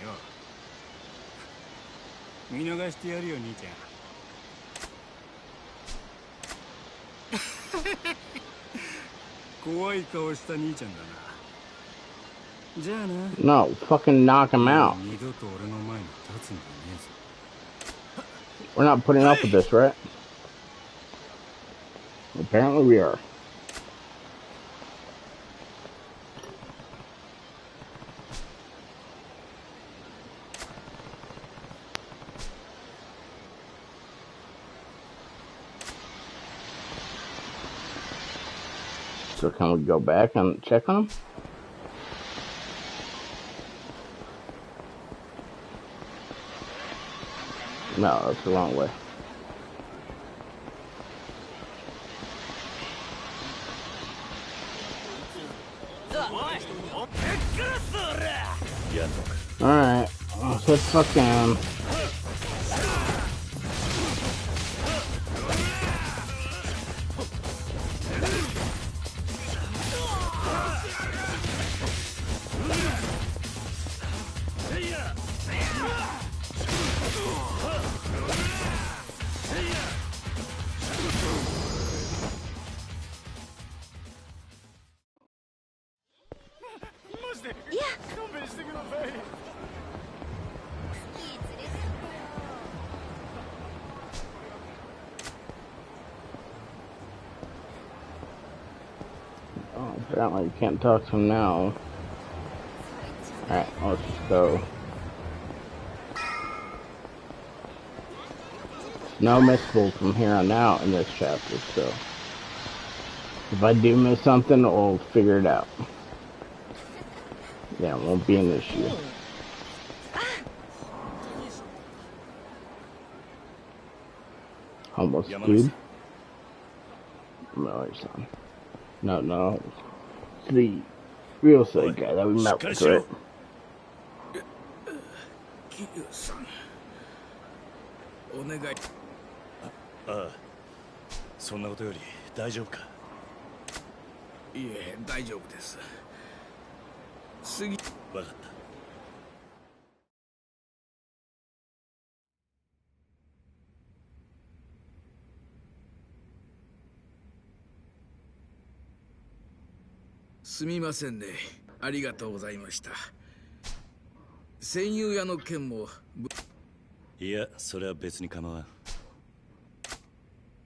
見逃してやるよ兄ちゃん。怖い顔した兄ちゃんだな。じゃあな。 No, fucking knock him out. 二度と俺の前に立つんじゃねえぞ。 We're not putting up with this, right? Apparently we are. So can we go back and check on him? No, that's the wrong way. Alright, let's fuck down. Oh, apparently you can't talk to him now. Alright, let's just go. No missables from here on out in this chapter, so if I do miss something, we'll figure it out. Yeah, it won't be an issue. Homeless dude. No, he's not. No. The real estate guy that we met with, right? 桐生さん、お願い。ああ、そんなことより大丈夫か？いえ、大丈夫です。次。分かった。すみませんね。ありがとうございました。戦友屋の件も。いや、それは別に構わん。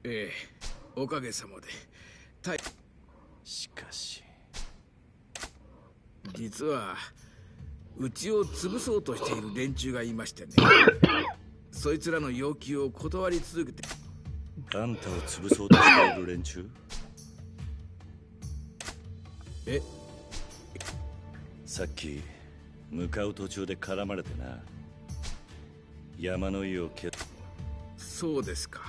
ええ、おかげさまで。しかし、実はうちを潰そうとしている連中がいましてね。そいつらの要求を断り続けて。あんたを潰そうとしている連中？え？さっき向かう途中で絡まれてな。山の井を蹴。そうですか。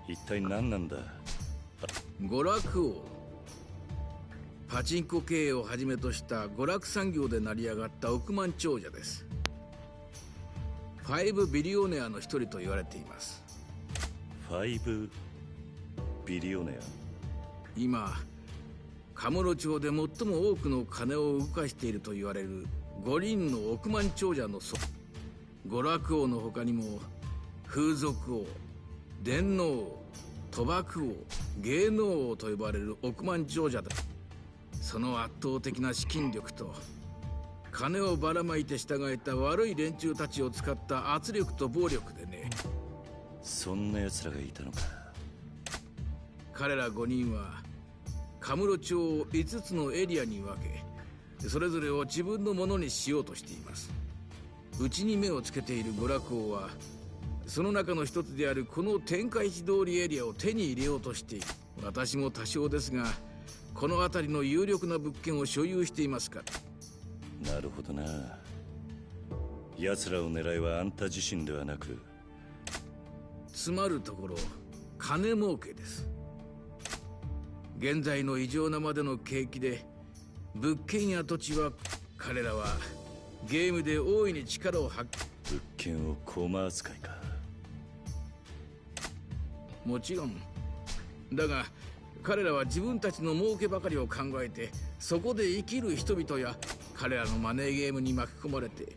一体何なんだ？娯楽王。パチンコ経営をはじめとした娯楽産業で成り上がった億万長者です。5ビリオネアの一人と言われています。5ビリオネア？今カムロ町で最も多くの金を動かしていると言われる5人の億万長者の娯楽王の他にも風俗王、電脳王、賭博王、芸能王と呼ばれる億万長者だ。その圧倒的な資金力と金をばらまいて従えた悪い連中たちを使った圧力と暴力でね。そんな奴らがいたのか。彼ら5人はカムロ町を5つのエリアに分け、それぞれを自分のものにしようとしています。うちに目をつけている娯楽王はその中の一つであるこの天下一通りエリアを手に入れようとしている。私も多少ですがこの辺りの有力な物件を所有していますから。なるほどな。奴らを狙いはあんた自身ではなく、つまるところ金儲けです。現在の異常なまでの景気で物件や土地は彼らはゲームで大いに力を発揮。物件を駒扱いか。もちろんだが彼らは自分たちの儲けばかりを考えて、そこで生きる人々や彼らのマネーゲームに巻き込まれて悲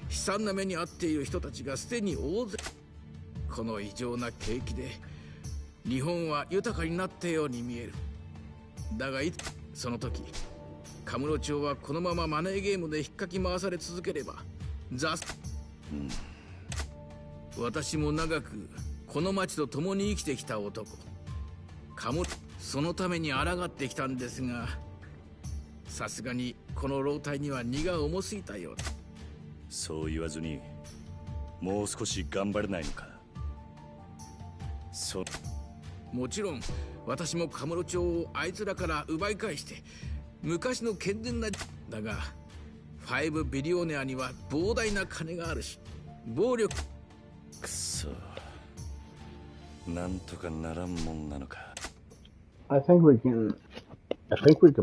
惨な目に遭っている人たちがすでに大勢。この異常な景気で日本は豊かになったように見える。だがその時カムロ町はこのままマネーゲームで引っかき回され続ければ私も長くこの町と共に生きてきた男。そのために抗ってきたんですが、さすがにこの老体には荷が重すぎたようだ。そう言わずにもう少し頑張れないのか。もちろん私もカムロ町をあいつらから奪い返して昔の健全な。だが5ビリオネアには膨大な金があるし暴力。くそ、なんとかならんもんなのか。I think we could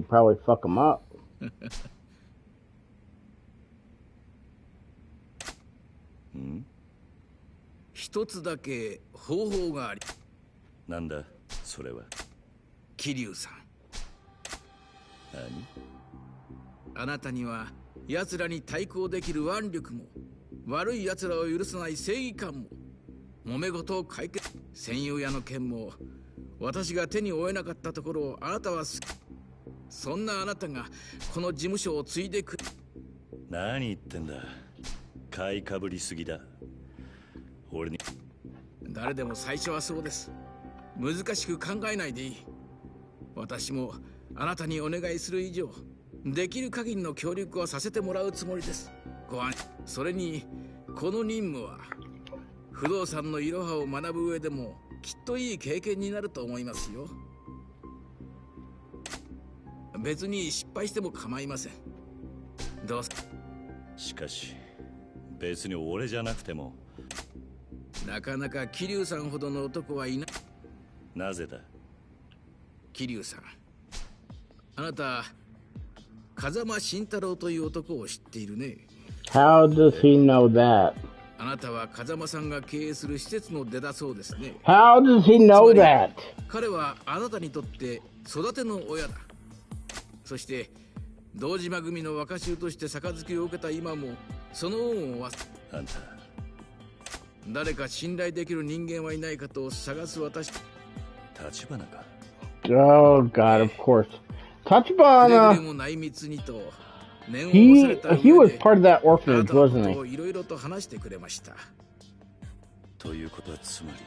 probably fuck him up. ん？一つだけ方法があり。なんだそれは。桐生さん。何？あなたには奴らに対抗できる腕力も悪い奴らを許さない正義感も揉め事を解決。戦友屋の件も私が手に負えなかったところをあなたはそんなあなたがこの事務所を継いでく。何言ってんだ。買いかぶりすぎだ。俺に。誰でも最初はそうです。難しく考えないでいい。私もあなたにお願いする以上できる限りの協力をさせてもらうつもりです。それにこの任務は不動産のいろはを学ぶ上でもきっといい経験になると思いますよ。別に失敗しても構いません。どうぞ。しかし別に俺じゃなくても。なかなか桐生さんほどの男はいない。なぜだ？桐生さん、あなた風間慎太郎という男を知っているね。 How does he know that? あなたは風間さんが経営する施設の出だそうですね。 How does he know that? 彼はあなたにとって育ての親だ。そして堂島組の若衆として杯を受けた今もその恩を忘れ、あんた誰か信頼できる人間はいないかと探す私。立花か。 Oh God, of course. Tachibana. He was part of that orphanage, wasn't he? いろいろと話してくれました。ということはつまり、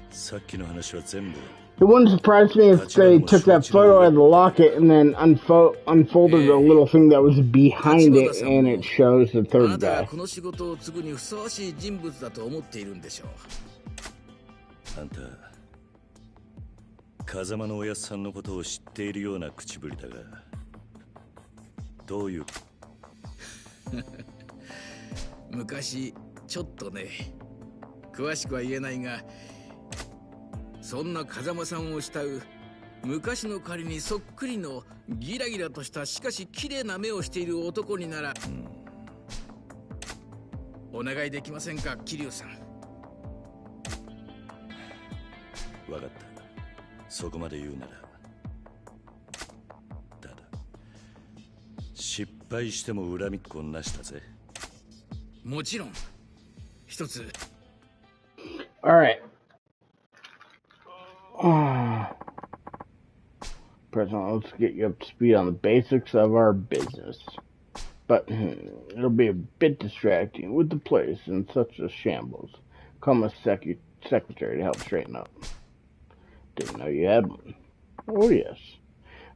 さっきの話は全部。 It wouldn't surprise me if they took that photo out of the locket and then unfolded a little thing that was behind it, and it shows the third guy. この仕事を継ぐにふさわしい人物だと思っているんでしょう。あんた、風間のおやっさんのことを知っているような口ぶりだが、どういう？昔ちょっとね、詳しくは言えないが。そんな風間さんを慕う昔の仮にそっくりのギラギラとしたしかし綺麗な目をしている男になら、お願いできませんか、桐生さん。わかった。そこまで言うなら。ただ失敗しても恨みっこなしだぜ。もちろん一つ。 Alright. President, let's get you up to speed on the basics of our business. But it'll be a bit distracting with the place in such a shambles. Call my secretary to help straighten up. Didn't know you had one. Oh yes.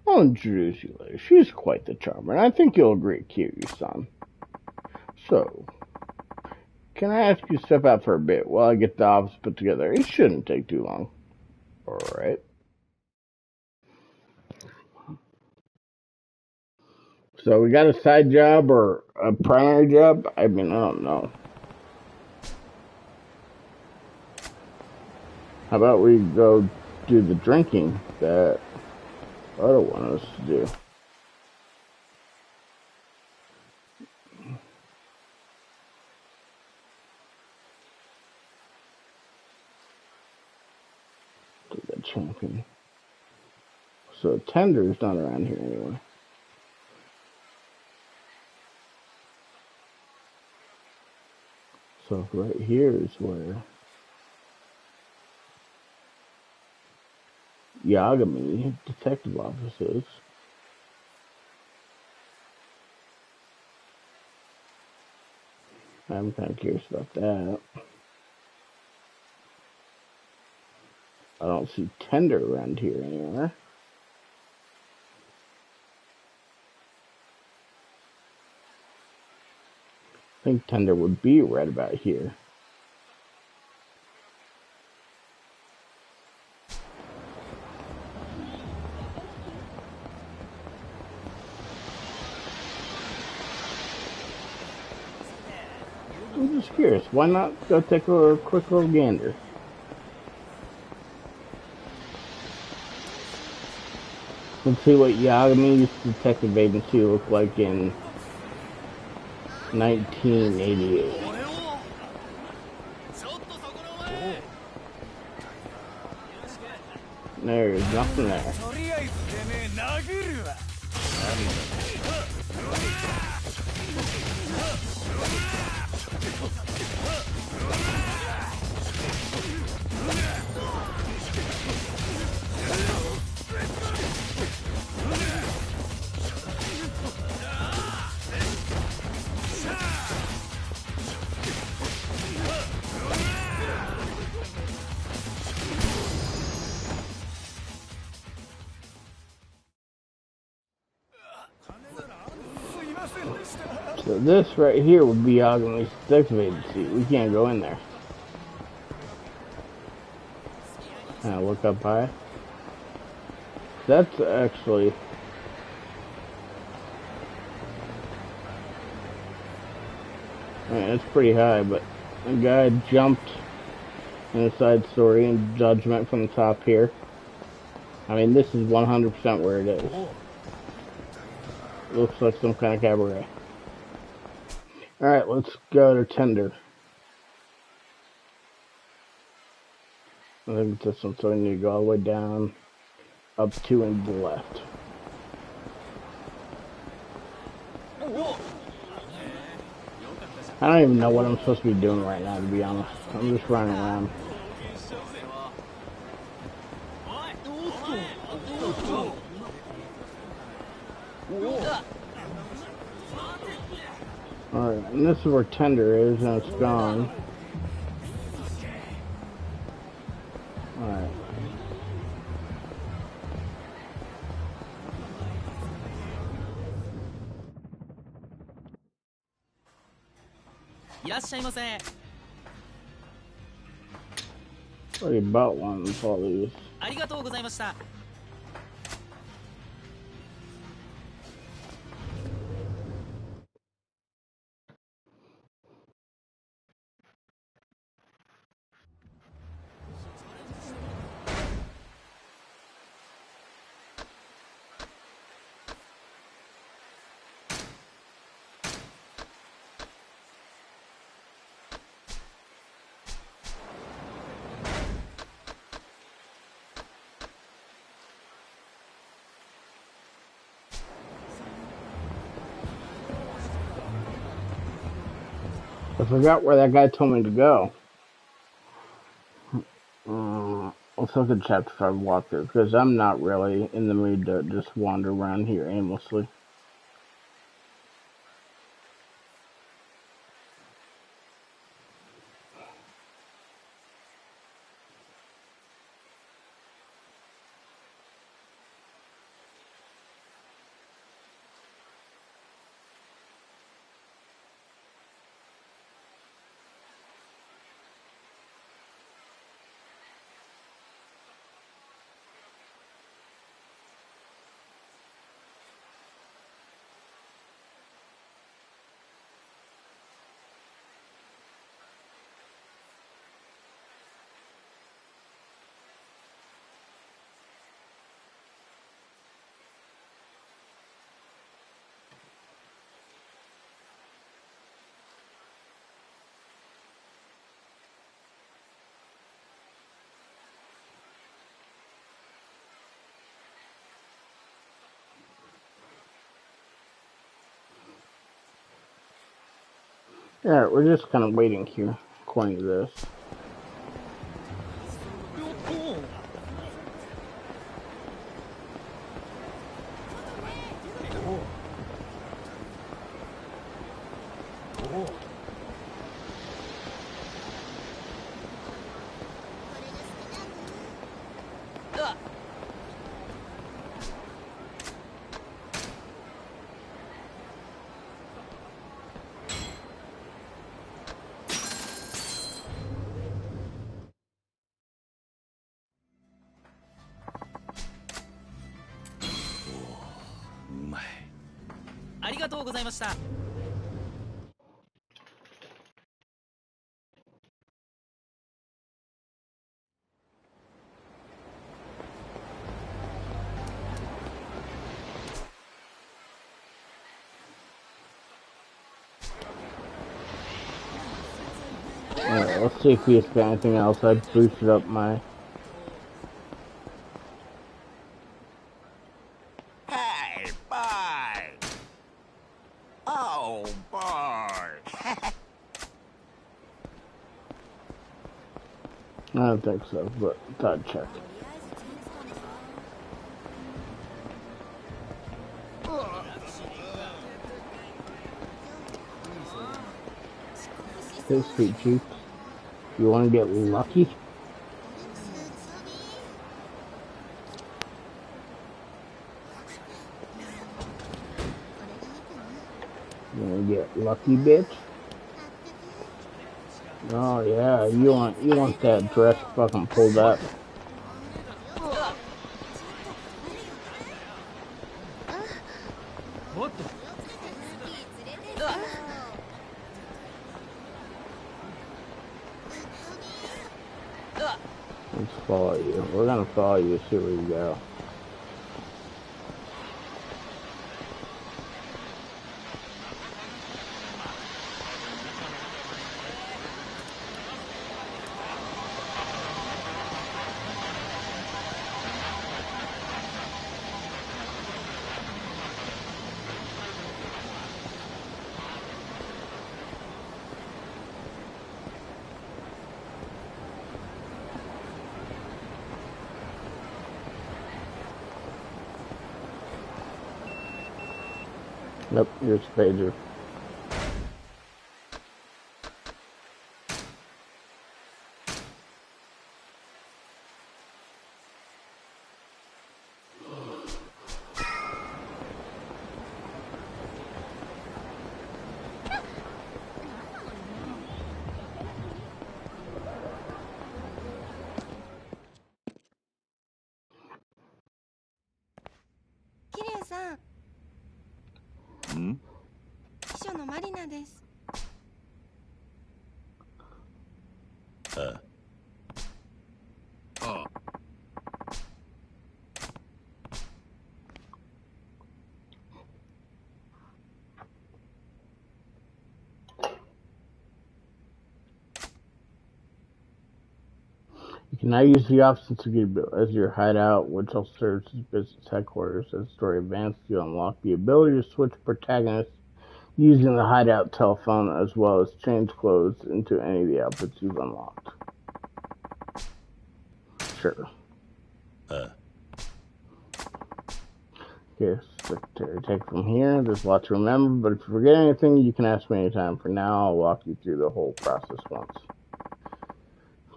I'll introduce you later. She's quite the charmer, and I think you'll agree, Kiryu-san. So, can I ask you to step out for a bit while I get the office put together? It shouldn't take too long. Alright. So we got a side job or a primary job? I mean, I don't know. How about we go do the drinking that Otto wanted us to do? Champion. So Tender is not around here anyway. So right here is where Yagami Detective Office is. I'm kind of curious about that. I don't see Tender around here anywhere. I think Tender would be right about here. I'm just curious, why not go take a quick little gander? Let's see what Yagami's detective agency looked like in 1988. There's nothing there. So this right here would be Yagami's detective agency. We can't go in there. Look up high. That's actually... I mean, it's pretty high, but a guy jumped in a side story in Judgment from the top here. I mean, this is 100% where it is. Looks like some kind of cabaret. Alright, let's go to Tender. I think this one, so I need to go all the way down, up to and the left. I don't even know what I'm supposed to be doing right now, to be honest. I'm just running around. Alright, and this is where Tender is, and it's gone. Alright. Already bought one of all these. I forgot where that guy told me to go. Let's look at Chapter 5 walkthrough, because I'm not really in the mood to just wander around here aimlessly. Alright, we're just kind of waiting here, according to this. Alright, let's see if we got anything else. I boosted up my... Hey, boy! Oh, boy! I don't think so, but thought I'd check. Hey, Sweet Chief. You want to get lucky? You want to get lucky, bitch? Oh yeah, you want that dress fucking pulled up. Let's follow you. We're gonna follow you, see where you go. Nope, here's the pager. You can now use the office as your hideout, which also serves as business headquarters. As the story advances, you unlock the ability to switch protagonists using the hideout telephone, as well as change clothes into any of the outfits you've unlocked. Sure. Okay, secretary, take it from here. There's a lot to remember, but if you forget anything, you can ask me anytime. For now, I'll walk you through the whole process once.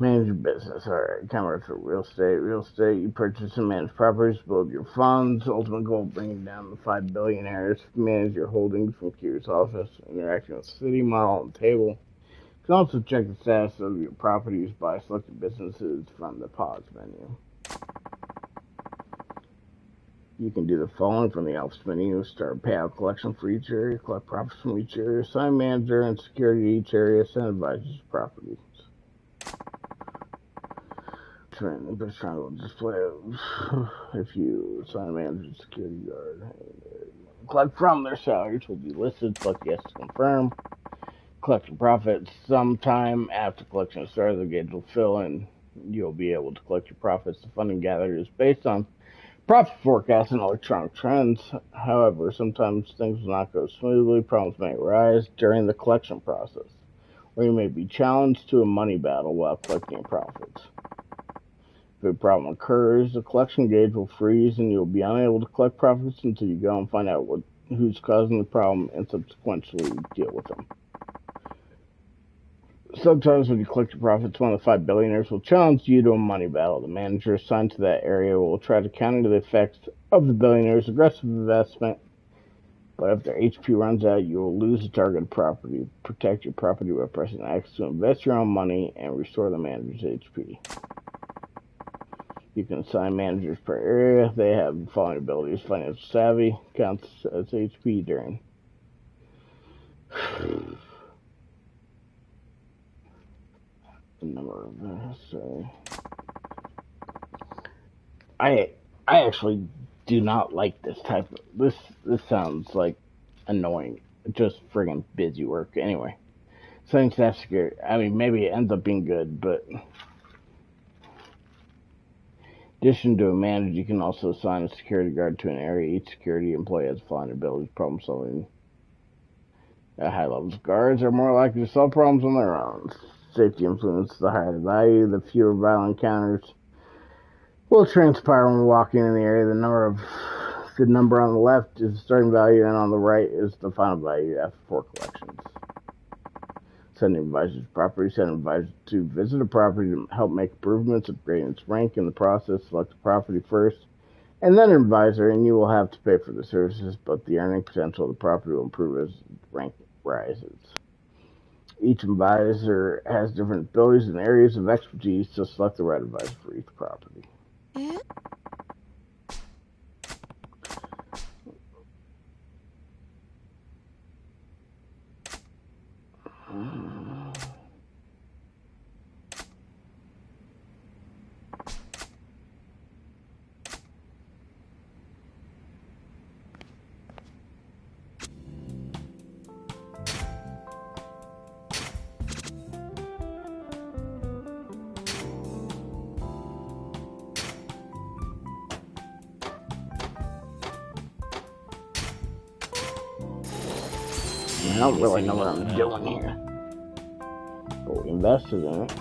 Manage your business. Alright, camera for real estate. Real estate, you purchase and manage properties, build your funds. Ultimate goal, bringing down the 5 billionaires. Manage your holdings from Kyrie's office. Interacting with city model and table. You can also check the status of your properties by selecting businesses from the pause menu. You can do the following from the office menu. Start payout collection for each area. Collect profits from each area. Assign manager and security to each area. Send advisors properties. The triangle display if you assign a manager security guard. Collect from their salaries will be listed. Select yes to confirm. Collection profits. Sometime after collection starts, the gauge will fill and you'll be able to collect your profits. The funding gathered is based on profit forecasts and electronic trends. However, sometimes things will not go smoothly. Problems may arise during the collection process, or you may be challenged to a money battle while collecting your profits. If a problem occurs, the collection gauge will freeze and you'll be unable to collect profits until you go and find out who's causing the problem and subsequently deal with them. Sometimes when you collect your profits, one of the 5 billionaires will challenge you to a money battle. The manager assigned to that area will try to counter the effects of the billionaire's aggressive investment, but if their HP runs out, you will lose the targeted property. Protect your property by pressing X to invest your own money and restore the manager's HP. You can assign managers per area. They have the following abilities. Financial savvy counts as HP during. The number of sorry. I actually do not like this type of this sounds like annoying. Just friggin' busy work. Anyway. Saying staff security. I mean maybe it ends up being good, but in addition to a manager, you can also assign a security guard to an area. Each security employee has fine abilities, problem solving. At high levels, guards are more likely to solve problems on their own. Safety influence: the higher the value, the fewer violent encounters will transpire when walking in the area. The number on the left is the starting value, and on the right is the final value after 4 collections. Sending advisors to property. Send advisors to visit a property to help make improvements, upgrading its rank in the process. Select the property first, and then an advisor, and you will have to pay for the services, but the earning potential of the property will improve as rank rises. Each advisor has different abilities and areas of expertise, so select the right advisor for each property. I don't really know what I'm doing here, but we invested in it.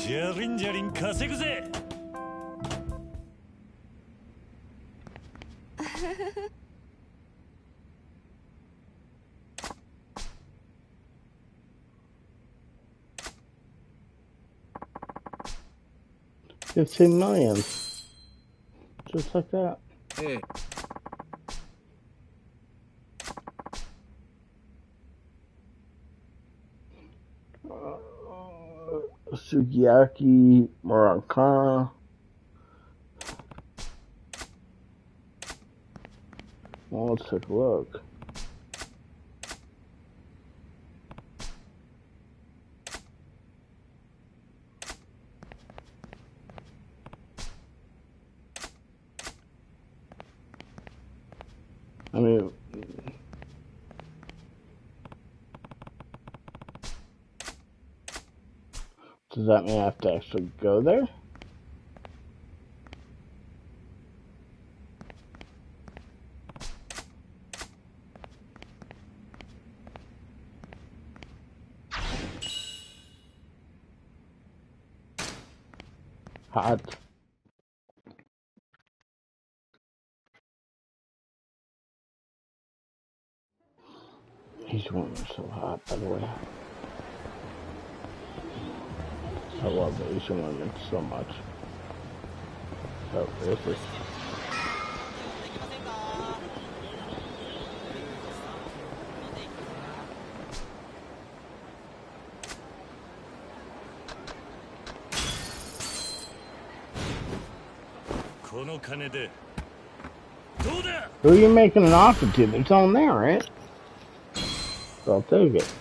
じゃりんじゃりん稼ぐぜ。$15 million. Just like that. Hey. Sukiyaki, Murakana. Well, let's take a look. I mean, does that mean I have to actually go there? Hot. These women are so hot, by the way. I love Asian women so much. Oh, seriously. Who are you making an offer to? It's on there, right? So I'll take it.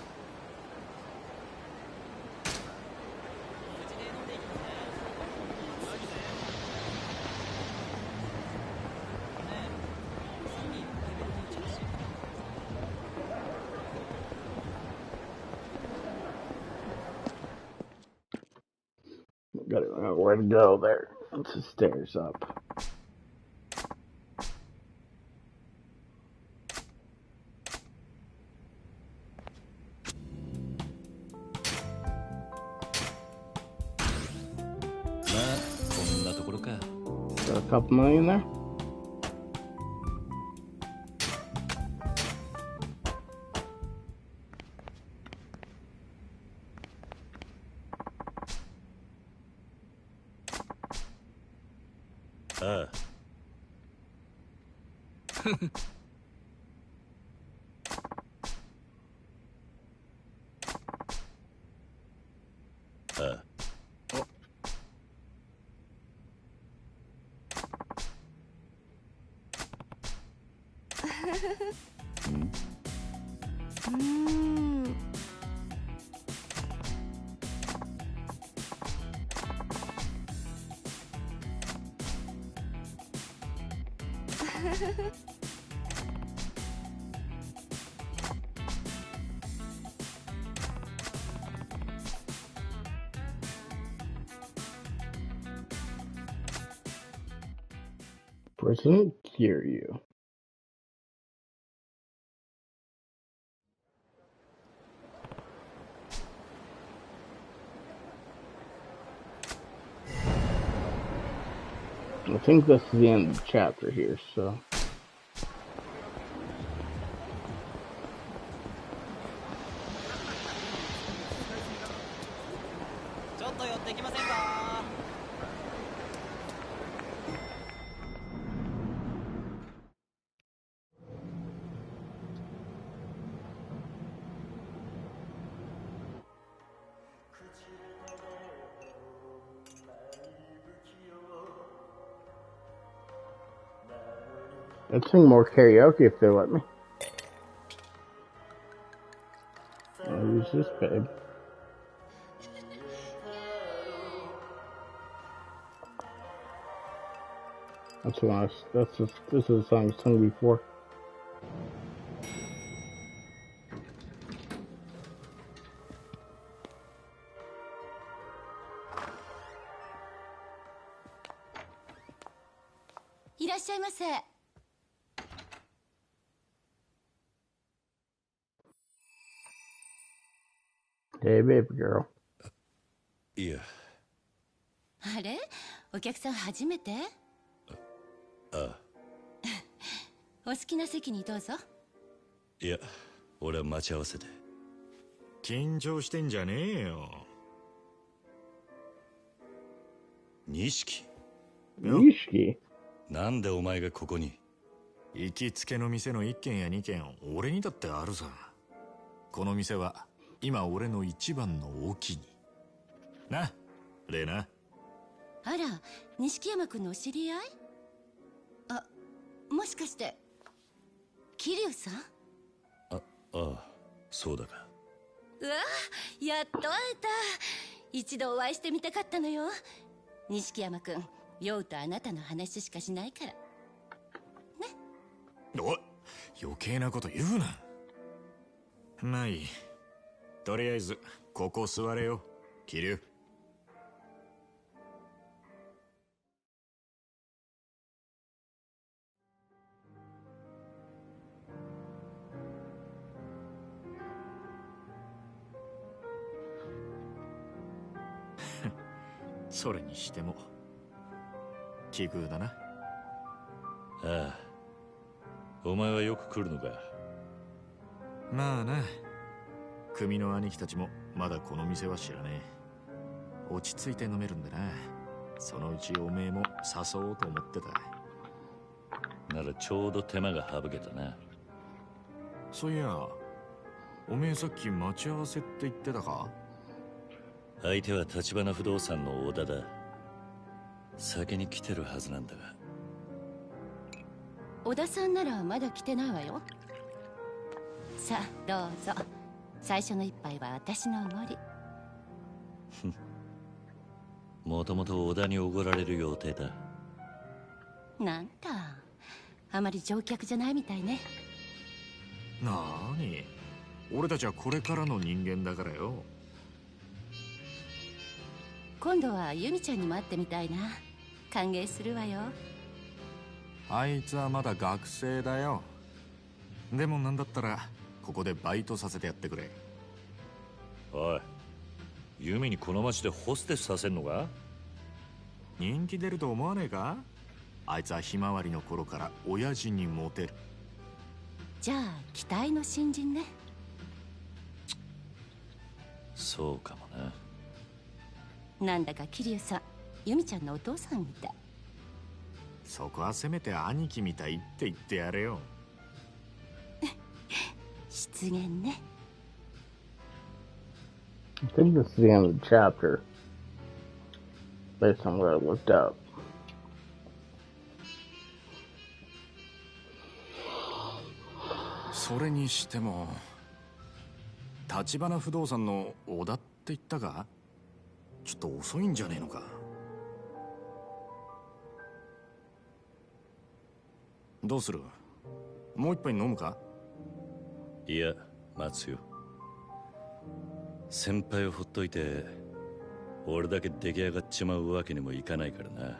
Gotta know where to go there. It's the stairs up. Got a couple million there? President Kiryu. I think this is the end of the chapter here, so. I'd sing more karaoke if they let me. Who's this babe? That's one. This is a song I sung before. Hey, baby girl. いや、あれ、お客さん初めて？ああ。お好きな席にどうぞ。いや、俺は待ち合わせで。緊張してんじゃねえよ。錦？錦？なんでお前がここに？行きつけの店の1軒や2軒俺にだってあるさ。この店は今俺の一番のお気にな、レナ。あら、錦山君のお知り合い？あ、もしかして桐生さん？ああ、そうだか。うわ、やっと会えた。一度お会いしてみたかったのよ。錦山君、酔うとあなたの話しかしないからね。おい、余計なこと言うな。まあいい。とりあえずここ座れよ、桐生。それにしても奇遇だな。ああ、お前はよく来るのか。まあな、組の兄貴たちもまだこの店は知らねえ。落ち着いて飲めるんでな。そのうちおめえも誘おうと思ってた。ならちょうど手間が省けたな。そういや、おめえさっき待ち合わせって言ってたか？相手は橘不動産の小田だ。先に来てるはずなんだが。小田さんならまだ来てないわよ。さあどうぞ。最初の一杯は私のおごり。もともと小田におごられる予定だ。なんだ、あまり乗客じゃないみたいね。なーに、俺たちはこれからの人間だからよ。今度はユミちゃんにも会ってみたいな。歓迎するわよ。あいつはまだ学生だよ。でもなんだったらここでバイトさせてやってくれ。おい、ユミにこの町でホステスさせんのか？人気出ると思わねえか？あいつはひまわりの頃から親父にモテる。じゃあ期待の新人ね。そうかもな。なんだか桐生さん、ユミちゃんのお父さんみたい。そこはせめて兄貴みたいって言ってやれよ。失言ね。I think this is the end of the chapter, based on what I looked up.「それにしても橘不動産の小田って言ったか？ちょっと遅いんじゃねえのか。どうする？もう一杯飲むか？いや、待つよ。先輩をほっといて俺だけ出来上がっちまうわけにもいかないからな。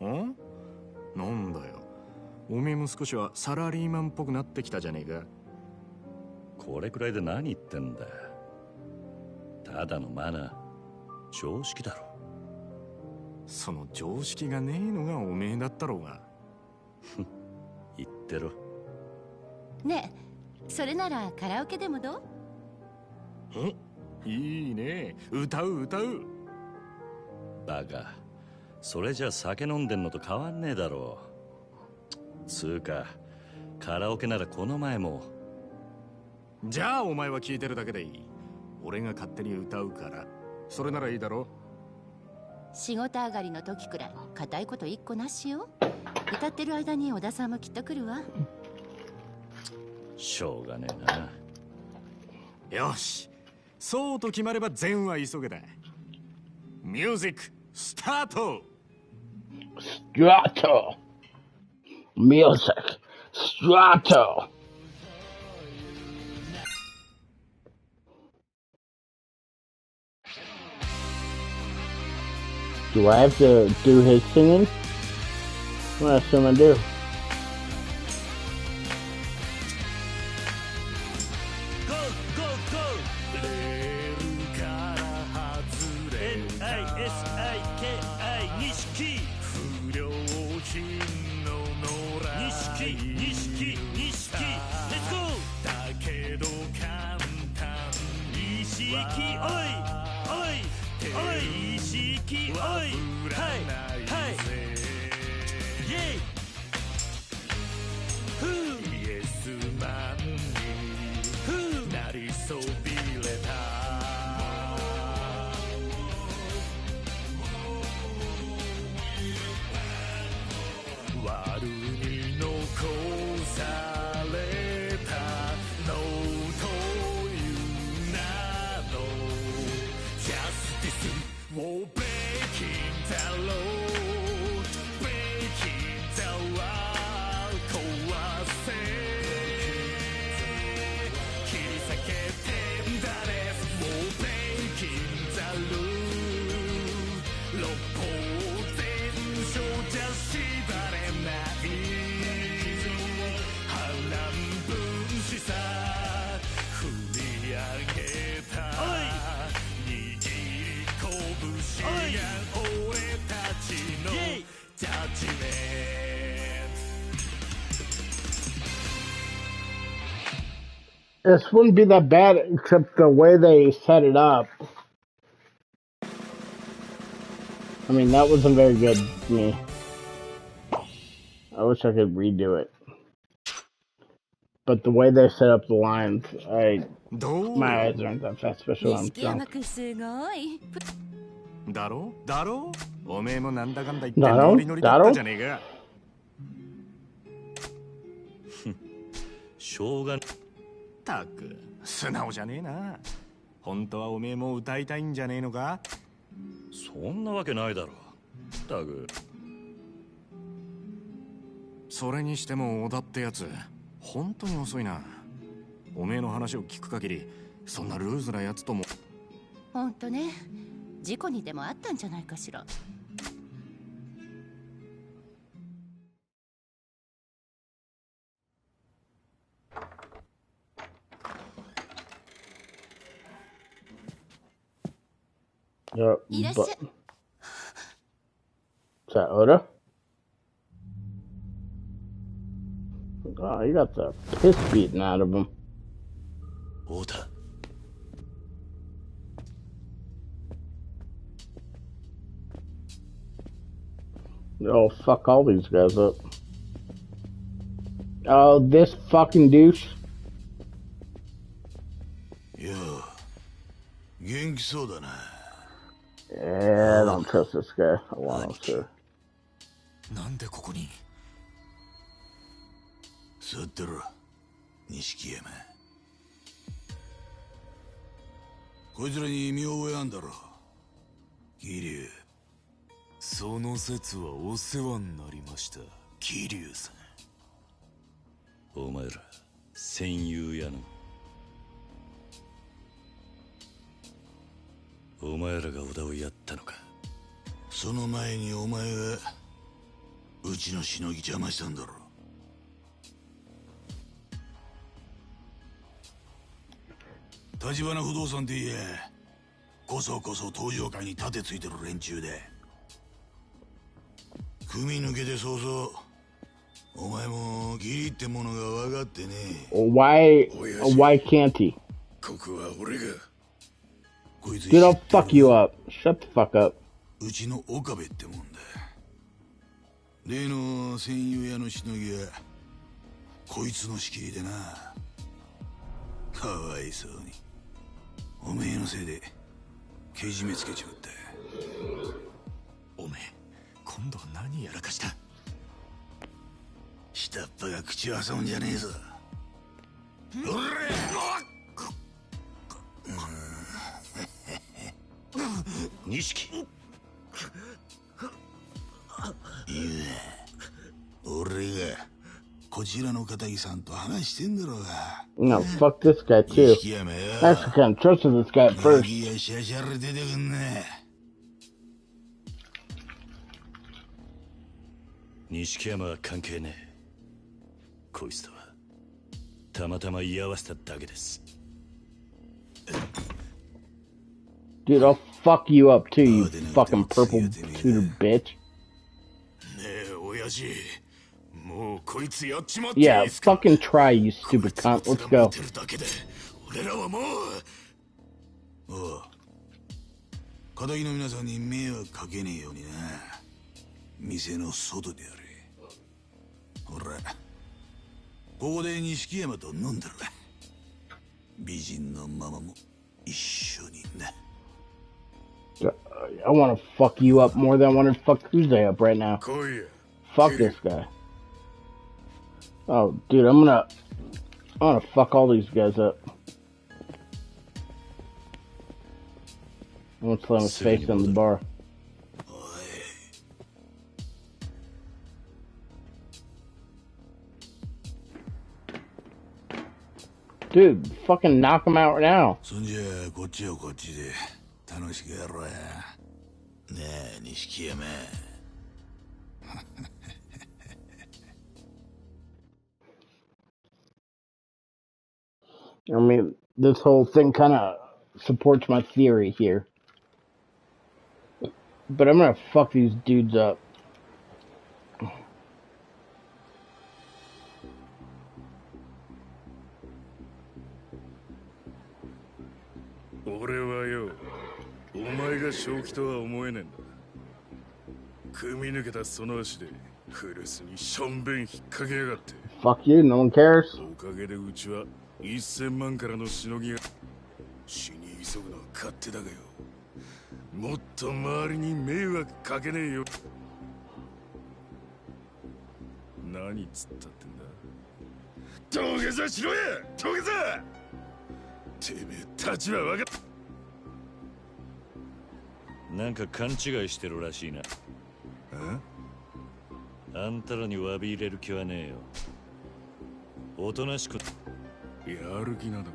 ん？なんだよ、おめえも少しはサラリーマンっぽくなってきたじゃねえか。これくらいで何言ってんだ。ただのマナー、常識だろ。その常識がねえのがおめえだったろうが。言ってろ。ねえ、それならカラオケでもどう？いいね、歌う歌う。バカ、それじゃ酒飲んでんのと変わんねえだろう。つうかカラオケならこの前も。じゃあお前は聞いてるだけでいい。俺が勝手に歌うから、それならいいだろ。仕事上がりの時くらい固いこと一個なしよ。歌ってる間に小田さんもきっと来るわ。しょうがねえな。よし、そうと決まれば善は急げだ。ミュージックスタート。Strato! Music! Strato! Do I have to do his singing? Well, I assume I do. Go, go, go! 錦不良品の野良錦レッツゴーだけど簡単意識おい意識おいはいイエイイエスマンになりそびれた悪に残されたのという名のジャスティスをブレイキンザローブレイキンザワー壊せ切り裂けてんだねもうブレイキンザルー六法全書じゃ縛れない波乱分子さ振り上げた握り拳が俺たちのジャッジメント This wouldn't be that bad, except the way they set it up. I mean, that wasn't very good to me. I wish I could redo it. But the way they set up the lines, my eyes aren't that fast, especially when I'm drunk. だろおめえもなんだかんだ言ってノリノリだったじゃねえかしょうがたく素直じゃねえな本当はおめえも歌いたいんじゃねえのかそんなわけないだろたくそれにしても小田ってやつ本当に遅いなおめえの話を聞く限りそんなルーズなやつとも本当ね事故にでもあったんじゃないかしらいらっしゃい。Is that Oda? Oh, he got the piss beaten out of him. Oda. Oh, fuck all these guys up. Oh, this fucking douche. Yeah. 元気そうだな。Yeah, I don't trust this guy. I want him to. なんでここに座ってろ、錦山。こいつらに見覚えあんだろ、桐生。その説はお世話になりました、桐生さん。お前ら、戦友やの。お前らが小田をやったのか。その前にお前がうちのしのぎ邪魔したんだろ。立花不動産って言え、こそこそ登場会に盾ついてる連中で組抜けて早々お前も義理ってものが分かってね。 Why can't he? ここは俺が。 Dude, I'll fuck you up. Shut the fuck up. うちの岡部ってもんだ。例の戦友屋のしのぎはこいつの仕切りでな。かわいそうにおめえのせいでけじめつけちまった。おめえ今度は何やらかした。下っ端が口を挟むんじゃねえぞ。おら錦。俺がこちらの片木さんと話してんだろうが。No, fuck this guy too. I actually kind of trusted this guy at first. いやシャシャル出てくんね。錦山は関係ねえ。こいつとはたまたま居合わせただけです。Dude, I'll fuck you up too, you fucking purple-suited bitch. Yeah, fucking try, you stupid cunt. Let's go. おう、仇の皆さんに迷惑かけねえようにな。店の外でやれ。ほら、ここで錦山と飲んだら。美人のママも一緒にな。I want to fuck you up more than I want to fuck Kuze up right now. Fuck this guy. Oh, dude, I'm gonna fuck all these guys up. I'm gonna slam his face on the bar. Dude, fucking knock him out right now. そんじゃこっちはこっちで楽しくやろうや。ねえ、錦山。I mean, this whole thing kind of supports my theory here. But I'm gonna fuck these dudes up. Fuck you, no one cares. 1000万からのしのぎが死に急ぐのは勝手だがよ。もっと周りに迷惑かけねえよ。何つったってんだ。土下座しろや、土下座。てめえたちは分かっ。なんか勘違いしてるらしいな。あんたらに詫び入れる気はねえよ。おとなしく。やる気なのか。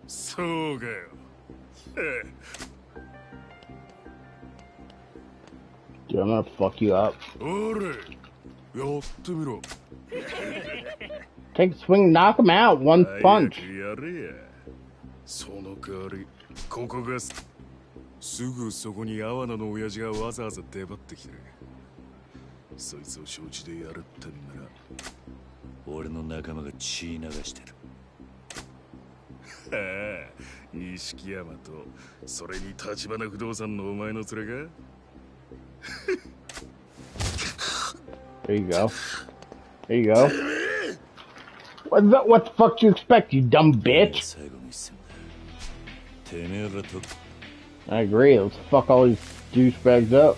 そうかよ。Dude, I'm gonna fuck you up. おれ、やってみろ。Take a swing, knock him out, one punch. やれや。その代わり、ここがすぐそこに阿波野の親父がわざわざ出張ってきてる。そいつを承知でやるってんなら。俺の仲間が血流してる。はあ、錦山とそれに立花不動産のお前の連れが。There you go. There you go. What the fuck do you expect, you dumb bitch? I agree. Let's fuck all these douchebags up.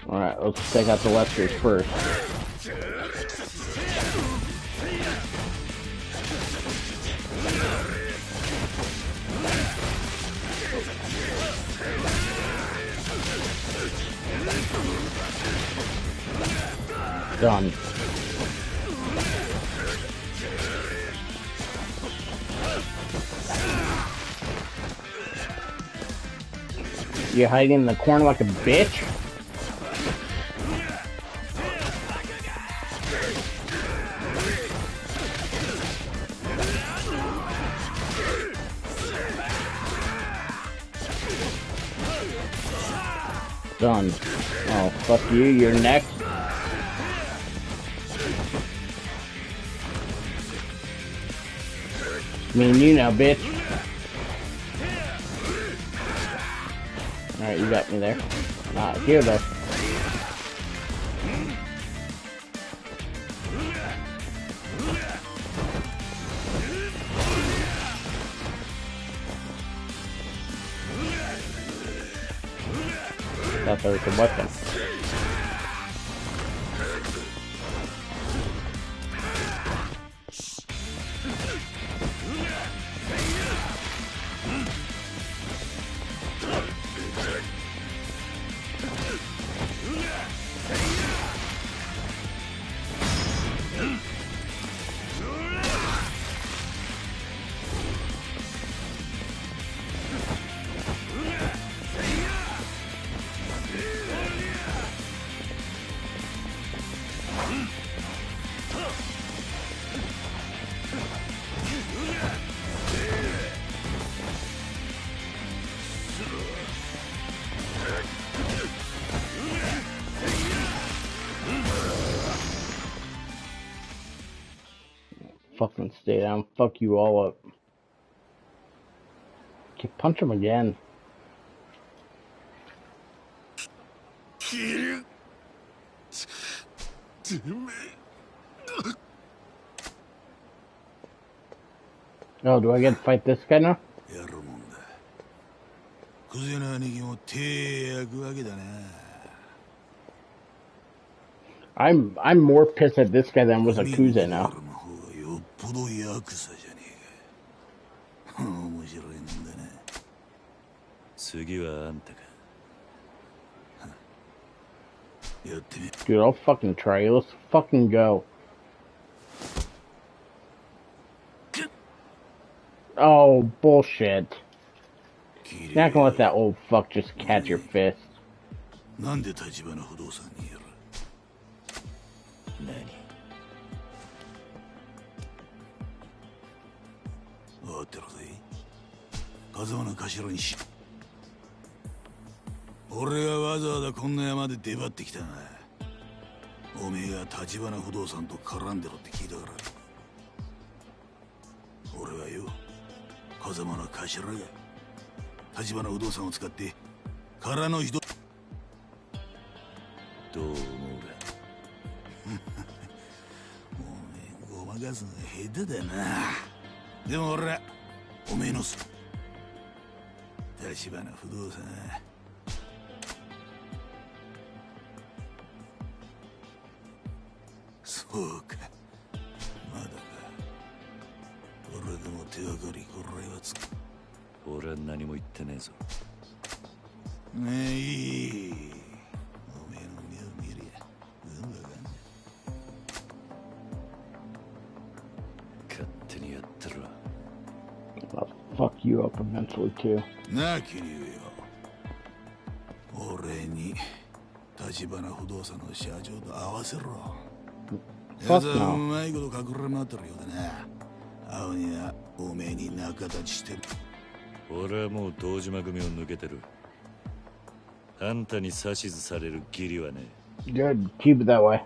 Alright, let's take out the Lesters first. Done. You hiding in the corner like a bitch? Done. Oh, fuck you, you're next. Me and you now, bitch. Alright, you got me there. Not here, though. Thought there was a weapon. fucking stay down. Fuck you all up. Okay, punch him again. Oh, do I get to fight this guy now? I'm more pissed at this guy than was Yakuza now. Dude, I'll fucking try you. Let's fucking go. Oh, bullshit. You're not gonna let that old fuck just catch your fist. I'll fuck you up eventually too. Fuck Good, keep it that way.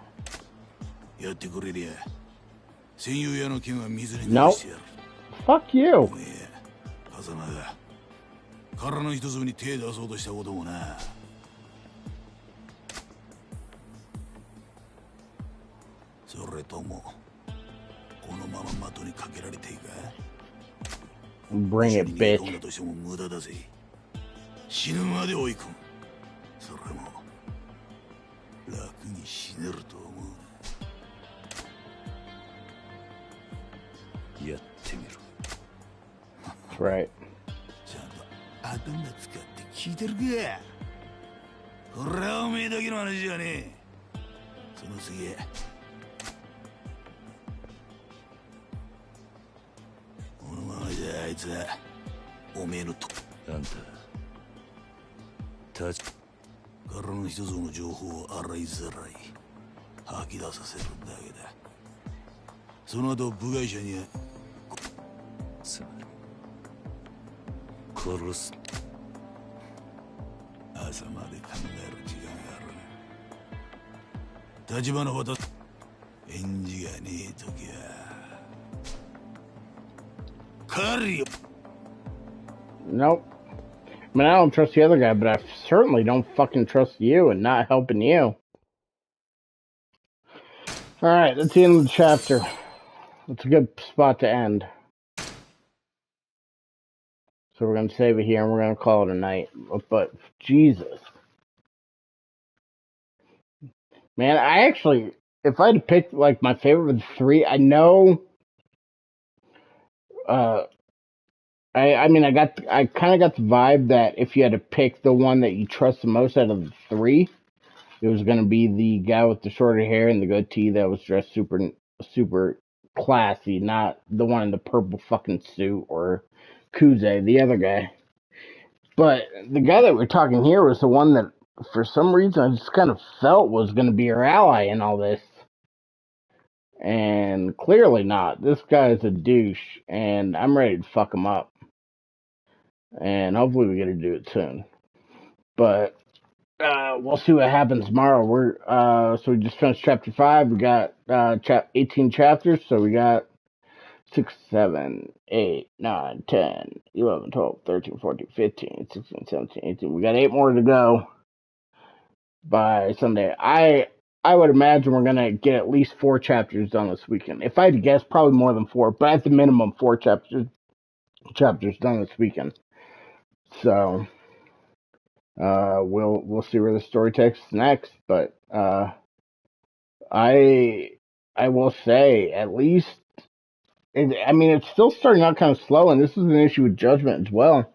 Nope. Fuck you. Bring it, bitch. That's right. Nope. I mean, I don't trust the other guy, but I certainly don't fucking trust you and not helping you. Alright, that's the end of the chapter. That's a good spot to end. So we're going to save it here and we're going to call it a night. But, Jesus. Man, I actually, if I had to pick, like, my favorite of the three, I know, I mean, I kind of got the vibe that if you had to pick the one that you trust the most out of the three, it was going to be the guy with the shorter hair and the goatee that was dressed super classy, not the one in the purple fucking suit or Kuze, the other guy. But the guy that we're talking here was the one that, for some reason, I just kind of felt was going to be her ally in all this. And clearly not. This guy is a douche, and I'm ready to fuck him up. And hopefully we get to do it soon. But we'll see what happens tomorrow. So we just finished chapter 5. We got 18 chapters, so we got 6, 7, 8, 9, 10, 11, 12, 13, 14, 15, 16, 17, 18. We got 8 more to go by Sunday. I would imagine we're gonna get at least 4 chapters done this weekend. If I had to guess, probably more than 4, but at the minimum 4 chapters done this weekend. So we'll see where the story takes us next. But I will say at least. It's still starting out kind of slow, and this is an issue with Judgment as well.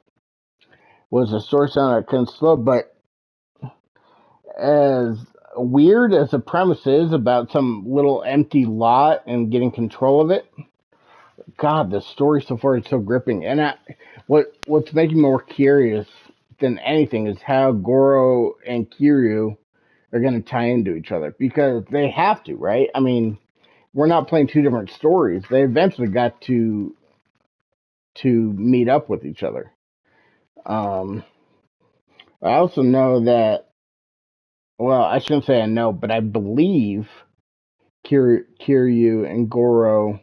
Was the story starting out kind of slow, but as weird as the premise is about some little empty lot and getting control of it, God, the story so far is so gripping. And what's making me more curious than anything is how Goro and Kiryu are going to tie into each other, because they have to, right? I mean, we're not playing 2 different stories. They eventually got to meet up with each other. I also know that, well, I shouldn't say I know, but I believe Kiryu and Goro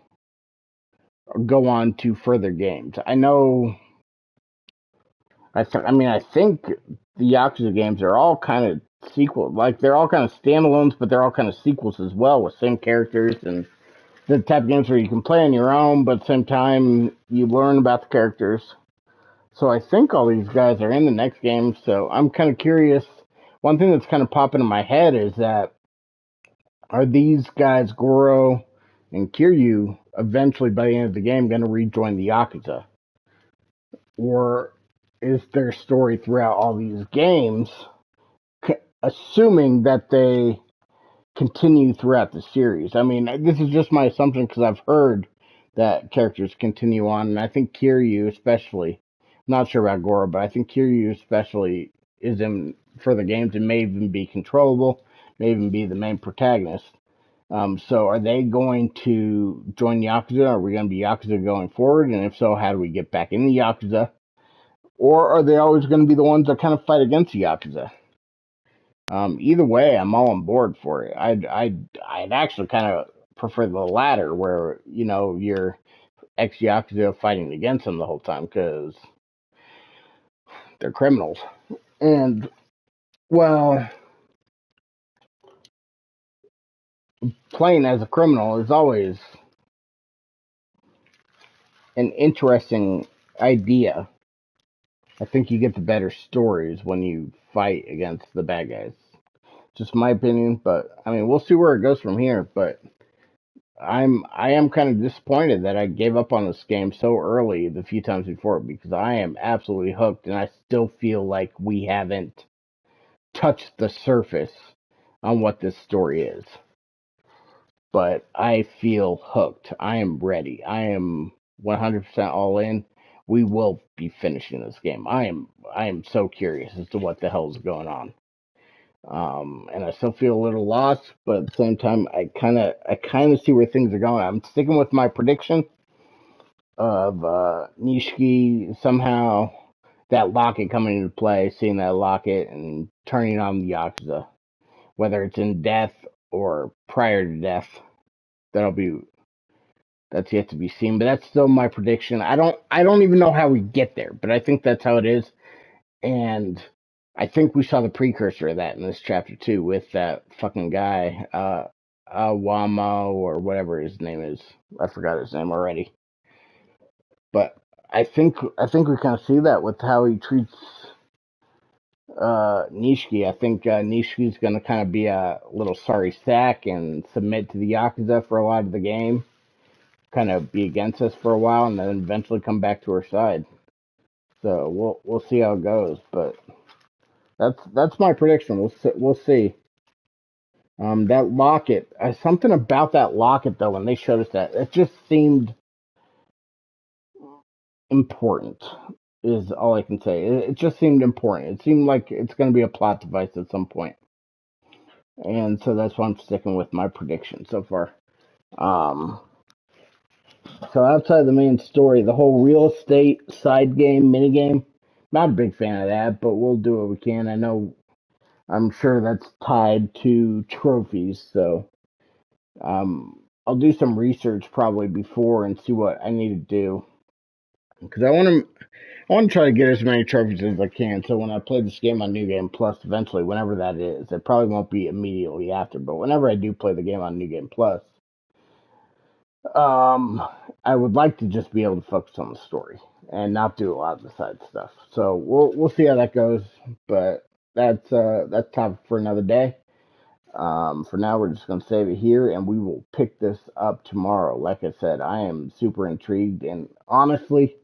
go on to further games. I know, I think the Yakuza games are all kind of sequels. Like, they're all kind of standalones, but they're all kind of sequels as well, with same characters, and the type of games where you can play on your own, but at the same time, you learn about the characters. So I think all these guys are in the next game, so I'm kind of curious. One thing that's kind of popping in my head is that, are these guys, Goro and Kiryu, eventually by the end of the game going to rejoin the Yakuza? Or is their story throughout all these games, assuming that they continue throughout the series? I mean, this is just my assumption because I've heard that characters continue on, and I think Kiryu especially, I'm not sure about Goro, but I think Kiryu especially is in further games and may even be controllable, may even be the main protagonist. So are they going to join Yakuza? Are we going to be Yakuza going forward? And if so, how do we get back in the Yakuza? Or are they always going to be the ones that kind of fight against the Yakuza? Either way, I'm all on board for it. I'd actually kind of prefer the latter, where you're ex Yakuza fighting against them the whole time, because they're criminals. And well, playing as a criminal is always an interesting idea. I think you get the better stories when you fight against the bad guys. Just my opinion, but I mean, we'll see where it goes from here. But I am kind of disappointed that I gave up on this game so early the few times before, because I am absolutely hooked, and I still feel like we haven't touched the surface on what this story is. But I feel hooked. I am ready. I am 100% all in. We will be finishing this game. I am so curious as to what the hell's going on. And I still feel a little lost, but at the same time, I kind of see where things are going. I'm sticking with my prediction of Nishiki somehow, that locket coming into play, seeing that locket and turning on the Yakuza, whether it's in death or prior to death. That's yet to be seen, but that's still my prediction. I don't even know how we get there, but I think that's how it is. And I think we saw the precursor of that in this chapter too, with that fucking guy, Awamo, or whatever his name is. I forgot his name already. But I think we kind of see that with how he treats Nishiki. I think Nishiki's going to kind of be a little sorry sack and submit to the Yakuza for a lot of the game, kind of be against us for a while, and then eventually come back to her side. So we'll see how it goes, but that's my prediction. We'll see. That locket, something about that locket though, when they showed us that, it just seemed important. Is all I can say. It just seemed important. It seemed like it's going to be a plot device at some point, and so that's why I'm sticking with my prediction so far. So outside the main story, the whole real estate side game, mini game, not a big fan of that, but we'll do what we can. I'm sure that's tied to trophies, so I'll do some research probably before and see what I need to do, because I want to try to get as many trophies as I can. So when I play this game on New Game Plus, eventually, whenever that is, it probably won't be immediately after. But whenever I do play the game on New Game Plus, I would like to just be able to focus on the story and not do a lot of the side stuff. So we'll see how that goes. But that's topic for another day. For now, we're just going to save it here, and we will pick this up tomorrow. Like I said, I am super intrigued, and honestly,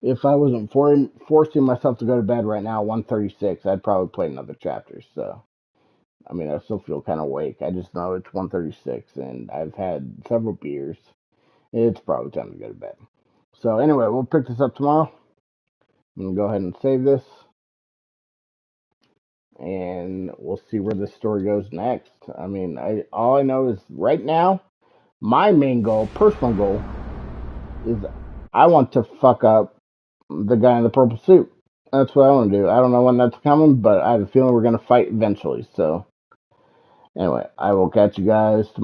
if I wasn't forcing myself to go to bed right now, 1:36, I'd probably play another chapter. So, I mean, I still feel kind of awake. I just know it's 1:36, and I've had several beers. It's probably time to go to bed. So, anyway, we'll pick this up tomorrow. I'm going to go ahead and save this, and we'll see where this story goes next. I mean, all I know is right now, my main goal, personal goal, is I want to fuck up the guy in the purple suit. That's what I want to do. I don't know when that's coming, but I have a feeling we're going to fight eventually. So, anyway, I will catch you guys tomorrow.